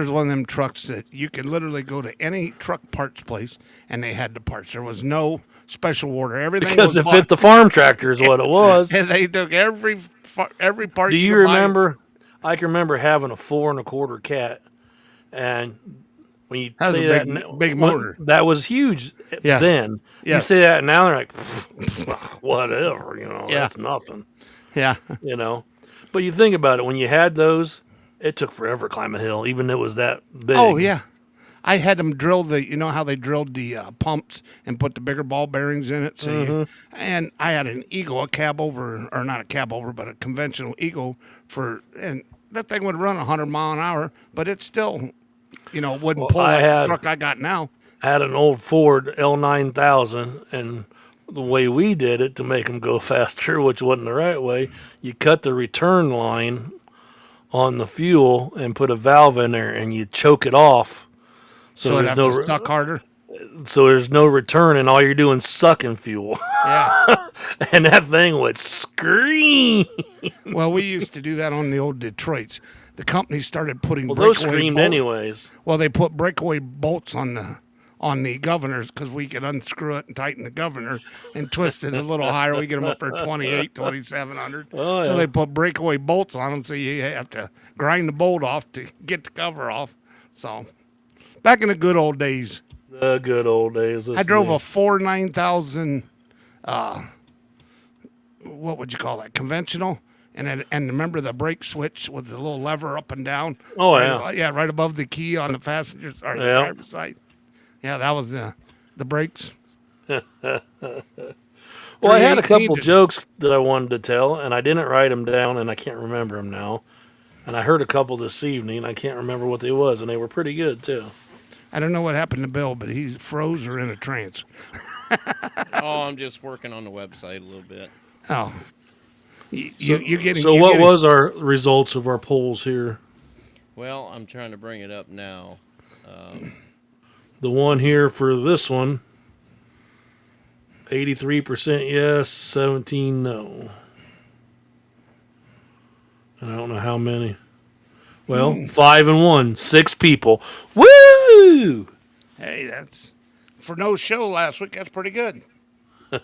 is one of them trucks that you could literally go to any truck parts place and they had the parts. There was no special order. Everything Because was it bought, fit the farm tractor is what it was. and they took every part. Do you could buy. remember? I can remember having a 4 1/4 cat, and when you That was say a that, big motor. that was huge Yes. then. You Yes. say that now, they're like, whatever, Yeah. that's nothing, Yeah, But you think about it, when you had those, it took forever to climb a hill, even though it was that big. Oh yeah, I had them drill how they drilled the pumps and put the bigger ball bearings in it. So and I had an Eagle, or not a cab over, but a conventional Eagle and that thing would run 100 mile an hour, but it still, wouldn't pull I that had- truck I got now. had an old Ford L9000, and the way we did it to make them go faster, which wasn't the right way, you cut the return line on the fuel and put a valve in there, and you choke it off. So it'd have to suck harder. So there's no return, and all you're doing is sucking fuel. Yeah. And that thing would scream. Well, we used to do that on the old Detroits. The company started putting Well, those breakaway screamed bolts. anyways. Well, they put breakaway bolts on the governors because we could unscrew it and tighten the governor and twist it a little higher. We get them up there 28, 2700. Oh, So yeah. they put breakaway bolts on them, so you have to grind the bolt off to get the cover off. So back in the good old days, The good old days. I drove a Ford 9000. What would you call that? Conventional. And remember the brake switch with the little lever up and down? Oh, Right, yeah, right above the key on the passenger or the Yeah. driver's side. Yeah, that was the brakes. Well, I had a 318 couple to- jokes that I wanted to tell, and I didn't write them down, and I can't remember them now. And I heard a couple this evening. I can't remember what they was, and they were pretty good too. I don't know what happened to Bill, but he froze or in a trance. Oh, I'm just working on the website a little bit. Oh, you getting? So, you what getting- was our results of our polls here? Well, I'm trying to bring it up now. The one here for this one, 83% yes, 17 no. And I don't know how many. Well, 5 and 1, 6 people. Woo! Hey, that's for no show last week. That's pretty good. All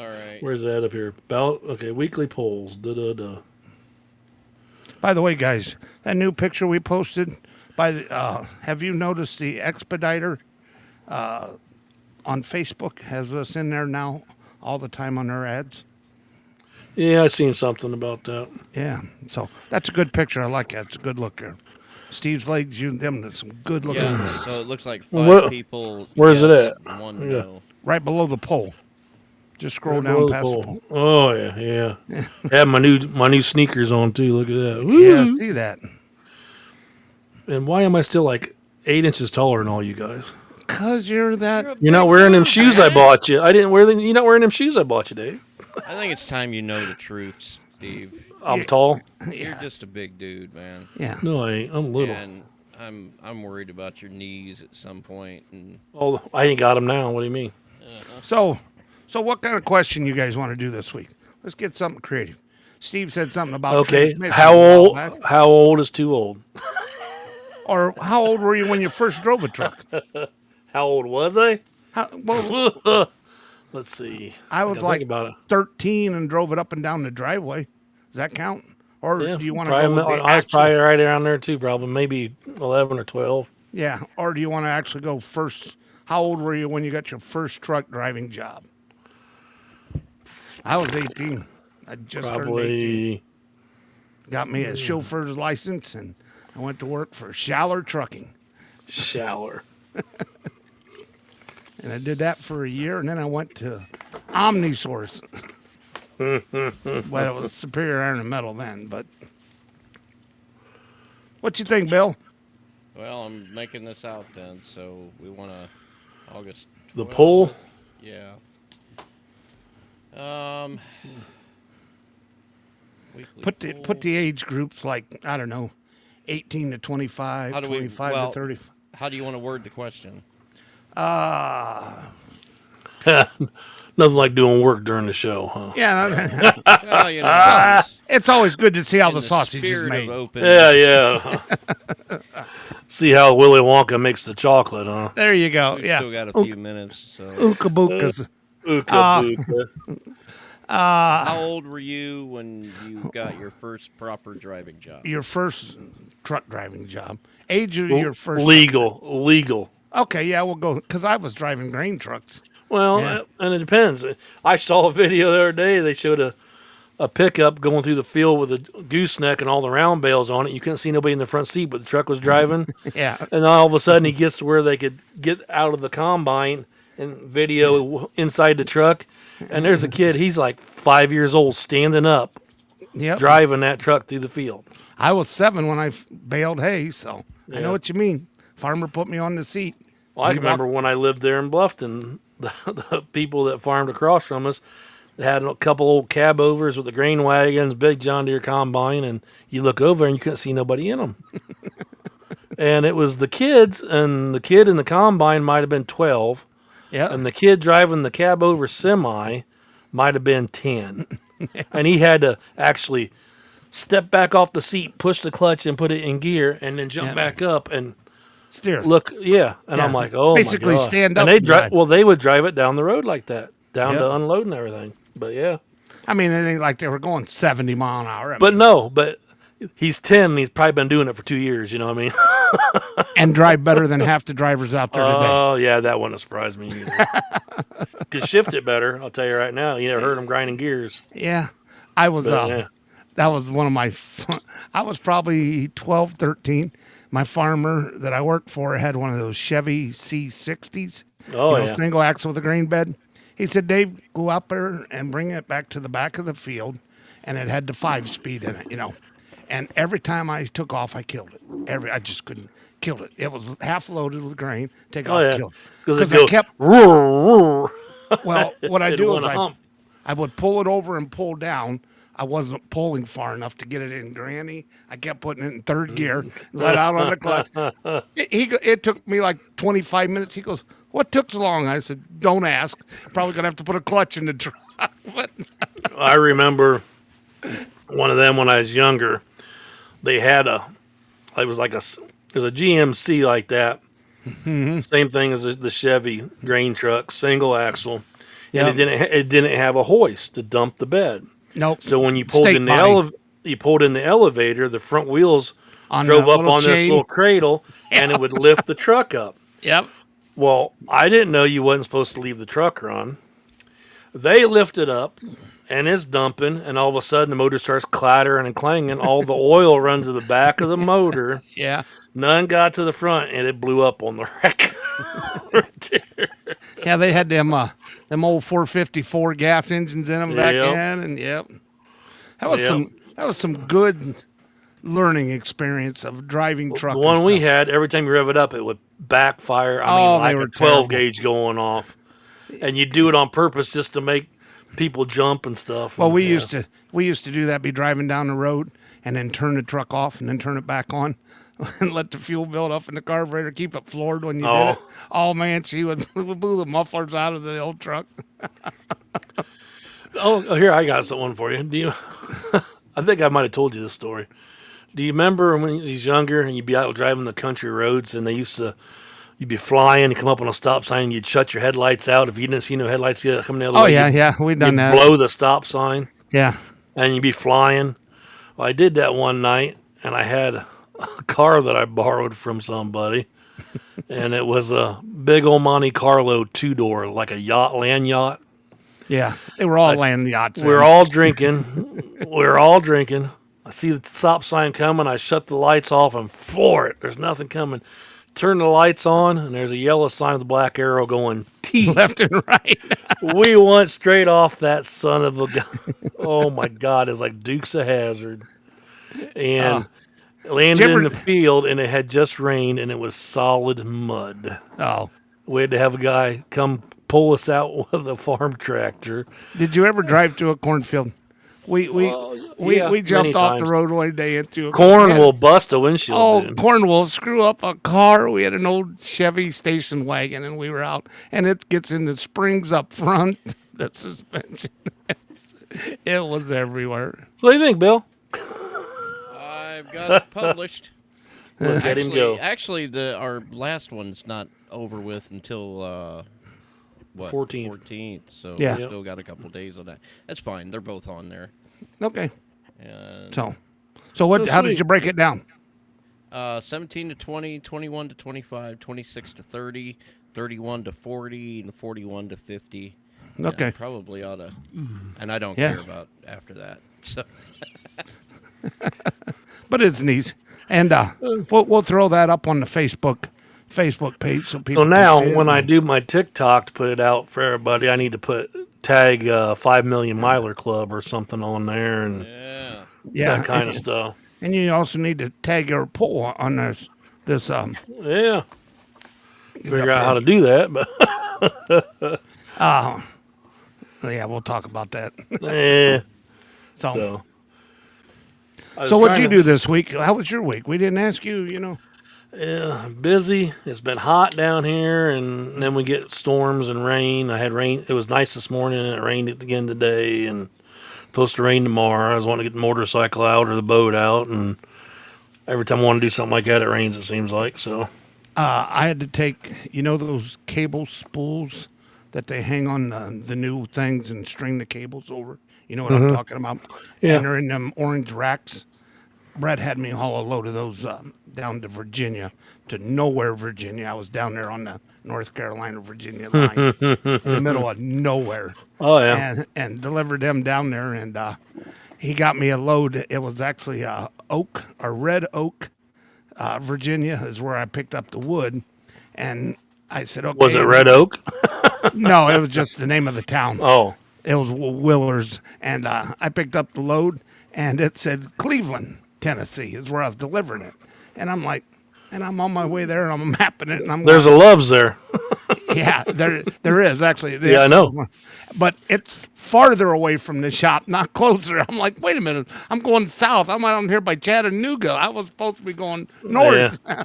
right. Where's that up here? Okay, weekly polls. Da. By the way, guys, that new picture we posted by the, have you noticed the Expediter on Facebook has us in there now all the time on their ads? Yeah, I seen something about that. Yeah, so that's a good picture. I like that. It's a good looker. Steve's legs, you them some good looking. Yeah, so it looks like 5 Where- people. where's it yes, at? 1 Yeah. no. Right below the pole. Just scroll Below down the past pole. the pole. Oh yeah. I have my new sneakers on too. Look at that. Woo! Yeah, see that. And why am I still like 8 inches taller than all you guys? Cause you're that. You're not wearing them shoes I bought you. I didn't wear them. You're not wearing them shoes I bought you, Dave. I think it's time you know the truth, Steve. I'm tall. You're Yeah, just a big dude, man. yeah. No, I ain't. I'm little. And I'm worried about your knees at some point. And Oh, I ain't got them now. What do you mean? So what kind of question you guys want to do this week? Let's get something creative. Steve said something about Okay. transmissions How and all old? that. How old is too old? Or how old were you when you first drove a truck? How old was I? Well, Let's see. I was gotta like think about it. 13 and drove it up and down the driveway. Does that count? Or Yeah, do you want to probably, go with the I was actual, probably right around there too. Probably maybe 11 or 12. yeah? Or do you want to actually go first? How old were you when you got your first truck driving job? I was 18. I just turned 18. Probably. Got me a chauffeur's license and I went to work for Schaller Trucking. Shower. And I did that for a year, and then I went to Omnisource. Well, it was Superior Iron and Metal then, but what you think, Bill? well, I'm making this out then. So we want to August. The 12th. poll. Yeah. Weekly Put poll. the age groups like I don't know, 18 to 25, How do we- 25 well- to 30. How do you want to word the question? Nothing like doing work during the show, huh? Yeah, Well, you know, it's always good to see how in the sausage is spirit made. of open. Yeah. See how Willy Wonka makes the chocolate, huh? There you go. We've Yeah, still got a few minutes. So, Ooka-bookas. Ooka booka. how old were you when you got your first proper driving job? Your first truck driving job. Age of your first. Legal. Okay, yeah, we'll go because I was driving grain trucks. Well, Yeah. and it depends. I saw a video the other day. They showed a pickup going through the field with a gooseneck and all the round bales on it. You couldn't see nobody in the front seat, but the truck was driving. Yeah, And all of a sudden, he gets to where they could get out of the combine and video inside the truck. And there's a kid. He's like 5 years old, standing up, yep. driving that truck through the field. I was 7 when I baled hay, so I Yeah. know what you mean. Farmer put me on the seat. Well, I He can remember when I lived there in Bluffton, the people that farmed across from us, they had a couple old cab overs with the grain wagons, big John Deere combine, and you look over and you couldn't see nobody in them. And it was the kids, and the kid in the combine might have been 12, Yeah. and the kid driving the cab over semi might have been 10. And he had to actually step back off the seat, push the clutch, and put it in gear, and then jump Yeah. back up and Steer. look. Yeah, and I'm Yeah. like, oh Basically my god! stand And up they and drive. Well, they would drive it down the road like that, down Yep. to unload and everything. But yeah, I mean, it ain't like they were going 70 mile an hour. but no, but he's 10 and he's probably been doing it for 2 years. You know what I mean? And drive better than half the drivers out there today. Oh yeah, that wouldn't have surprised me either. Could shift it better. I'll tell you right now. You never heard him grinding gears. Yeah. I was, But, yeah. that was one of my, I was probably 12, 13. My farmer that I worked for had one of those Chevy C60s. Oh, yeah. Single axle with a grain bed. He said, Dave, go up there and bring it back to the back of the field. And it had the 5-speed in it. And every time I took off, I killed it. I just couldn't kill it. It was half loaded with grain. Take Oh off, yeah, kill it. because it I goes. kept, Roar, roar. well, what I It do want is a hump. I would pull it over and pull down. I wasn't pulling far enough to get it in granny. I kept putting it in third gear, let out on the clutch. It took me like 25 minutes. He goes, "What took so long?" I said, "Don't ask. Probably gonna have to put a clutch in the truck." But I remember one of them when I was younger. They had it was a GMC like that. Mm-hmm. Same thing as the Chevy grain truck, single axle, Yep. and it didn't have a hoist to dump the bed. nope. So when you pulled Steak in body. you pulled in the elevator, the front wheels On drove the up little on this chain. little cradle, and it would lift the truck up. Yep. Well, I didn't know you wasn't supposed to leave the truck run. They lift it up, and it's dumping, and all of a sudden the motor starts clattering and clanging. All the oil runs to the back of the motor. Yeah. None got to the front, and it blew up on the wreck. Right there. Yeah. They had them old 454 gas engines in them back Yep. then, and yep. That was Yep. some good learning experience of driving truck. The and one we stuff. had, every time you rev it up, it would backfire. I Oh, mean, they like were a 12 terrible. gauge going off. And you do it on purpose just to make people jump and stuff. Well, And, we yeah. used to do that. Be driving down the road and then turn the truck off and then turn it back on, and let the fuel build up in the carburetor. Keep it floored when you did Oh. it. Oh man, she would blew the mufflers out of the old truck. Oh, here, I got something for you. Do you? I think I might have told you this story. Do you remember when you was younger and you'd be out driving the country roads and you'd be flying, you come up on a stop sign, and you'd shut your headlights out if you didn't see no headlights coming the other Oh way. yeah, you'd, yeah, we done you'd that. blow the stop sign Yeah, and you'd be flying. Well, I did that one night, and I had a car that I borrowed from somebody, and it was a big old Monte Carlo 2-door, like a land yacht. yeah. They were all land yachts. We're then. all drinking. We're all drinking. I see the stop sign coming. I shut the lights off and floor it. There's nothing coming. Turn the lights on, and there's a yellow sign with a black arrow going T. left and right. We went straight off that son of a gun. Oh my God! It's like Dukes of Hazzard, and landed Did you in ever- the field, and it had just rained, and it was solid mud. Oh, We had to have a guy come pull us out with a farm tractor. did you ever drive through a cornfield? We yeah, we jumped many off the times. road one day into a Corn yeah. will bust a windshield. Oh, dude. corn will screw up a car. We had an old Chevy station wagon, and we were out, and it gets in the springs up front, the suspension. It was everywhere. So what do you think, Bill? I've got it published. Look at him go. Actually, our last one's not over with until 14th. 14th. So Yeah. we still got a couple days on that. That's fine. They're both on there. Okay. And, So what? Oh, How did sweet. you break it down? 17 to 20, 21 to 25, 26 to 30, 31 to 40, and 41 to 50. Yeah, Okay. probably ought to. And I don't Yeah. care about after that. So But it's neat, and we'll throw that up on the Facebook page so people. So now, can see it. when I do my TikTok to put it out for everybody, I need to tag 5 Million Miler Club or something on there and yeah. yeah, that kind of stuff. and you also need to tag your poll on This Yeah. Figure out how to do that, but yeah, we'll talk about that. yeah. so, So I was so what'd trying you to- do this week? How was your week? We didn't ask you. Yeah, busy. It's been hot down here, and then we get storms and rain. I had rain. It was nice this morning, and it rained again today, and supposed to rain tomorrow. I was wanting to get the motorcycle out or the boat out, and every time I want to do something like that, it rains. It seems like so. I had to take, those cable spools that they hang on the new things and string the cables over. You know what I'm talking about? Yeah. And they're in them orange racks. Brett had me haul a load of those down to Virginia, to nowhere, Virginia. I was down there on the North Carolina, Virginia line, in the middle of nowhere. Oh yeah. And delivered them down there. And he got me a load. It was actually oak, or red oak, Virginia is where I picked up the wood. And I said, okay. Was it Red Oak? No, it was just the name of the town. Oh, It was Willers. And I picked up the load, and it said Cleveland, Tennessee is where I was delivering it. And I'm like, and I'm on my way there, and I'm mapping it, and I'm there's a going, Love's there. yeah, there is actually. Yeah, I know. But it's farther away from the shop, not closer. I'm like, wait a minute, I'm going south. I'm out here by Chattanooga. I was supposed to be going north. Yeah.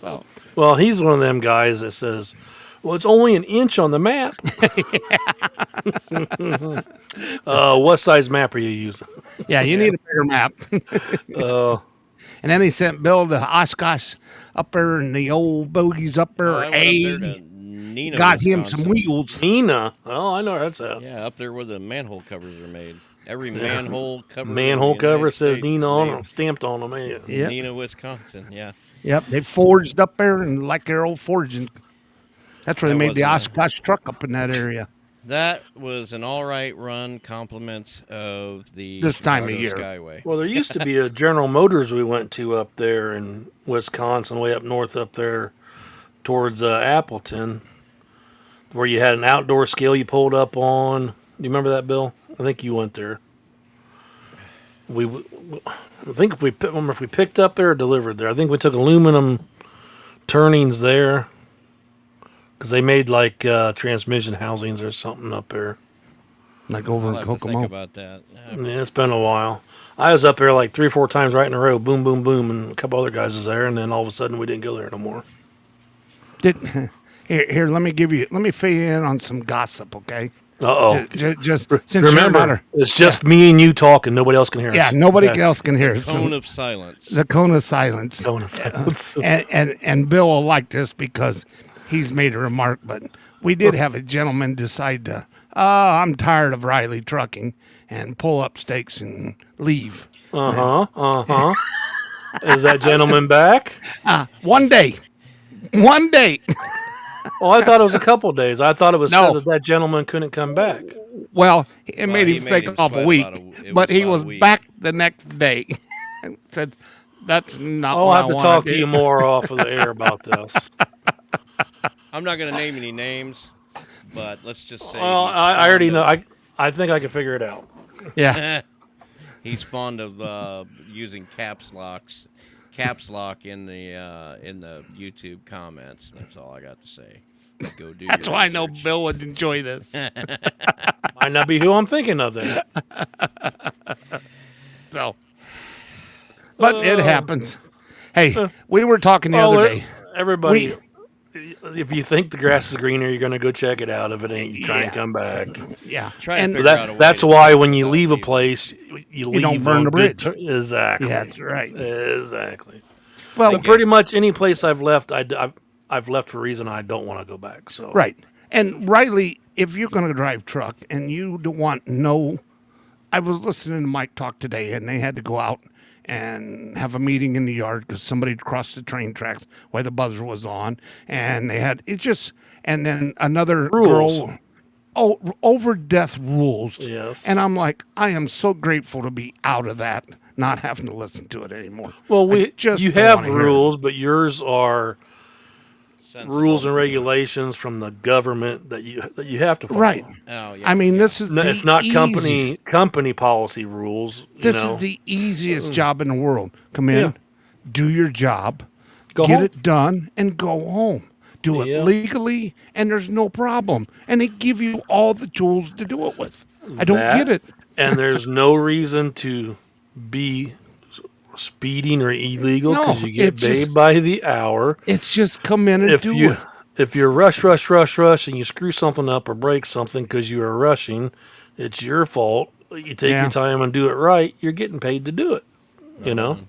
So, Well, he's one of them guys that says, "Well, it's only an inch on the map." What size map are you using? yeah, you need a bigger map. Oh, And then he sent Bill to Oshkosh up there, and the old bogies up there. I went up there to A Neenah, got him some Wisconsin. wheels. Nina. Oh, I know where that's at. Yeah, up there where the manhole covers are made. Every manhole cover. Manhole in the cover United says States Nina is on made them, stamped on them. Man. Yep. Neenah, Wisconsin. Yeah. Yep, they forged up there and like their old forging. That's where they That made the was, Oshkosh truck up in that area. That was an all right run. Compliments of the This time of Chicago year. Skyway. Well, there used to be a General Motors we went to up there in Wisconsin, way up north up there towards Appleton, where you had an outdoor scale you pulled up on. Do you remember that, Bill? I think you went there. I think if we picked up there or delivered there, I think we took aluminum turnings there because they made like transmission housings or something up there. Like over I'll in have to think Kokomo. about that. Yeah, it's been a while. I was up there like 3 or 4 times right in a row, boom, boom, boom, and a couple other guys was there, and then all of a sudden we didn't go there no more. Here, let me fill you in on some gossip, okay? Uh-oh. Just since you're not Remember, it's just me and you talking. Nobody else can hear us. yeah, nobody Okay. else can hear us. Cone of silence. The cone of silence. Cone of silence. And Bill will like this because he's made a remark, but we did have a gentleman decide to, I'm tired of Riley trucking, and pull up stakes and leave. Is that gentleman back? One day. Oh, I thought it was a couple days. I thought it was No. said that gentleman couldn't come back. Well, it made he him made think him off a sweat week, about it but was he about a was week. back the next day. And said, "That's not." I'll what have I to wanna talk do." to you more off of the air about this. I'm not going to name any names, but let's just say. Well, he's I already fond know. of- I think I can figure it out. Yeah, He's fond of using caps lock in the YouTube comments. That's all I got to say. Go do. that's your why I know research. Bill would enjoy this. Might not be who I'm thinking of then. So, but it happens. Hey, we were talking the Well, other day. everybody, if you think the grass is greener, you're going to go check it out. If it ain't, you try and Yeah. come back. Yeah, Try to and figure out a way That's to why keep when you yourself leave a even. place, you leave don't burn on the good bridge. Exactly. yeah, that's right. Exactly. Well, And pretty much any place I've left, I've left for a reason I don't want to go back. So right. And Riley, if you're going to drive truck and you don't want I was listening to Mike talk today, and they had to go out and have a meeting in the yard because somebody crossed the train tracks while the buzzer was on, and they had and then another Rules. girl. Oh, over death rules. Yes. And I'm like, I am so grateful to be out of that, not having to listen to it anymore. Well, I just you don't have wanna hear it. rules, but yours are Sensible. rules and regulations from the government that you have to follow. Right. Oh yeah. I mean, this is No, the it's not easy- company policy rules. This you know? is the easiest job in the world. Come in, Yeah. do your job, Go get home. it done, and go home. Do it Yeah. legally, and there's no problem. And they give you all the tools to do it with. I don't get That, it. and there's no reason to be speeding or illegal No, because you get paid by the hour. it's just come in and If do you it. if you're rush, and you screw something up or break something because you are rushing, it's your fault. You take Yeah. your time and do it right. You're getting paid to do it. You know.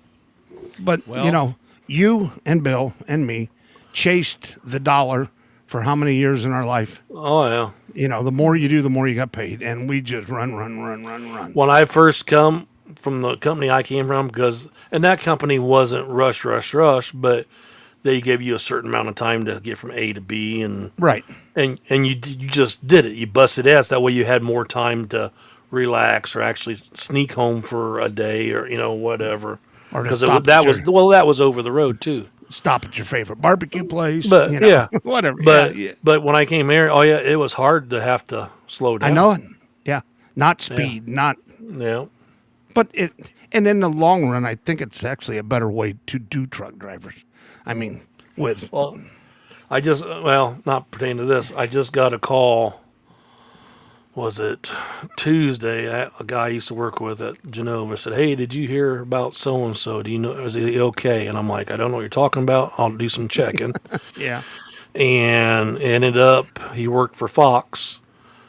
But Well, you and Bill and me chased the dollar for how many years in our life? Oh yeah. The more you do, the more you got paid, and we just run, run, run, run, run. When I first come from the company I came from, and that company wasn't rush, but they gave you a certain amount of time to get from A to B, and Right. you just did it. You busted ass. That way you had more time to relax or actually sneak home for a day or whatever. Or to Because stop that at was your that was over the road too. stop at your favorite barbecue place. But yeah, Whatever. Yeah, but yeah. but when I came here, oh yeah, it was hard to have to slow I down. know it. Yeah. Not Yeah, speed, not. yeah. But it. And in the long run, I think it's actually a better way to do truck drivers. I mean, with Well, not pertaining to this. I just got a call. Was it Tuesday? A guy I used to work with at Genova said, "Hey, did you hear about so and so? Do you know? Is he okay?" And I'm like, "I don't know what you're talking about. I'll do some checking." yeah, And ended up, he worked for Fox,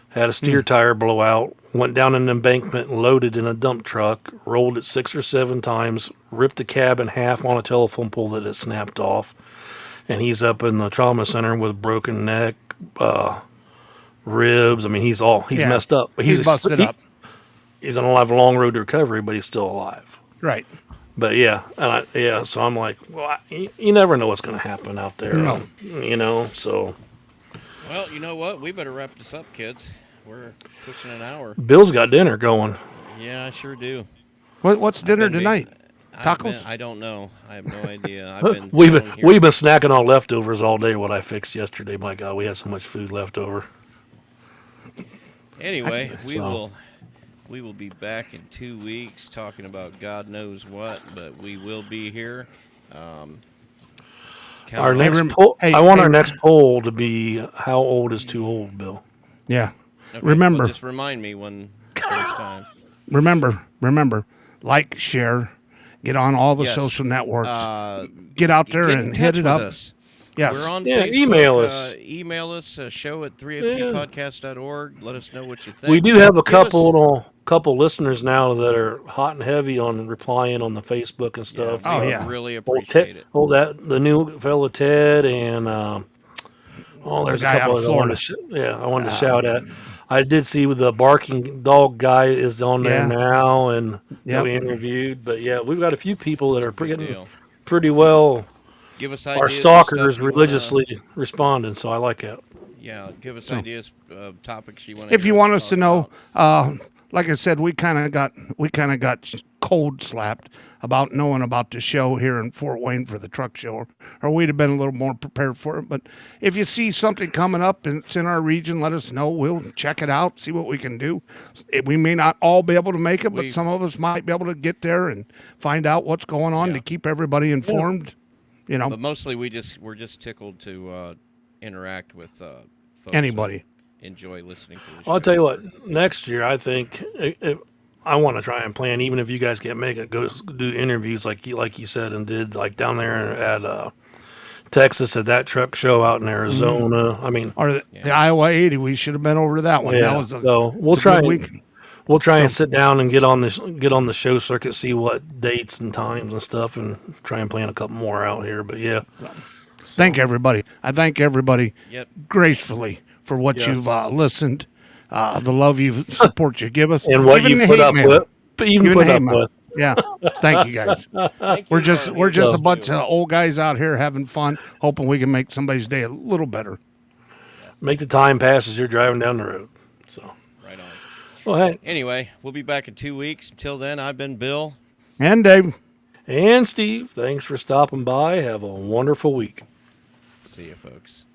had a steer tire blow out, went down an embankment, loaded in a dump truck, rolled it 6 or 7 times, ripped the cab in half on a telephone pole that it snapped off, and he's up in the trauma center with broken neck, ribs. I mean, he's yeah. messed up. But He's busted up. He's gonna have a long road to recovery, but he's still alive. Right. But yeah, so I'm like, well, you never know what's gonna happen out there. No. So well, you know what? We better wrap this up, kids. We're pushing an hour. Bill's got dinner going. Yeah, I sure do. What's dinner been tonight? I've Tacos? been- I don't know. I have no idea. I've been We've thrown been here. we've been snacking on leftovers all day. What I fixed yesterday, my God, we had so much food left over. Anyway, So- we will be back in 2 weeks talking about God knows what, but we will be here. Count Our on- next rem- poll. hey, I want hey, our next poll to be how old is too old, Bill? Yeah. Okay, Remember, well, just remind me when there's time. remember, like, share, get on all the Yes. social networks, Uh, get out there get in and touch hit it with up. us. Yes. We're on Yeah, Facebook. email us. Email us, show at Yeah. 3ftpodcast.org. Let us know what you think. We do have a Give us- couple listeners now that are hot and heavy on replying on the Facebook and stuff. Oh, we yeah. really Old appreciate it. the new fellow Ted and there's The a guy couple out of that I wanted I wanted to shout at. I did see the barking dog guy is on there Yeah. now, and Yep. we interviewed. But yeah, we've got a few people that are Big getting deal. pretty well. Give us Our ideas. of stuff stalkers you wanna- religiously responding, so I like it. Yeah, give us ideas of topics you want. If you want us to know, about. like I said, we kind of got cold slapped about knowing about the show here in Fort Wayne for the truck show, or we'd have been a little more prepared for it. But if you see something coming up and it's in our region, let us know. We'll check it out, see what we can do. We may not all be able to make it, but some of us might be able to get there and find out what's going on Yeah. to keep everybody informed. But mostly we're just tickled to interact with folks Anybody. who enjoy listening to the show. I'll tell you what. Next year, I think I want to try and plan. Even if you guys can't make it, go do interviews like you said and did, like down there at Texas at that truck show out in Arizona. I mean, Or the Iowa 80, we should have been over to that one. yeah. That was So we'll it's a try good and week. we'll try and sit down and get on the show circuit, see what dates and times and stuff, and try and plan a couple more out here. But yeah, Thank everybody. I thank everybody Yep. gracefully for what Yes. you've listened, the love you support you give us, and what even you the put hate up mail. with, but even Even put the hate up mail. with. Yeah, thank you guys. Thank We're you, just Harvey. a Thank bunch you. of old guys out here having fun, hoping we can make somebody's day a little better. Make the time pass as you're driving down the road. So, Right on. well, hey, Anyway, we'll be back in 2 weeks. Until then, I've been Bill. And Dave. and Steve, thanks for stopping by. Have a wonderful week. See you, folks.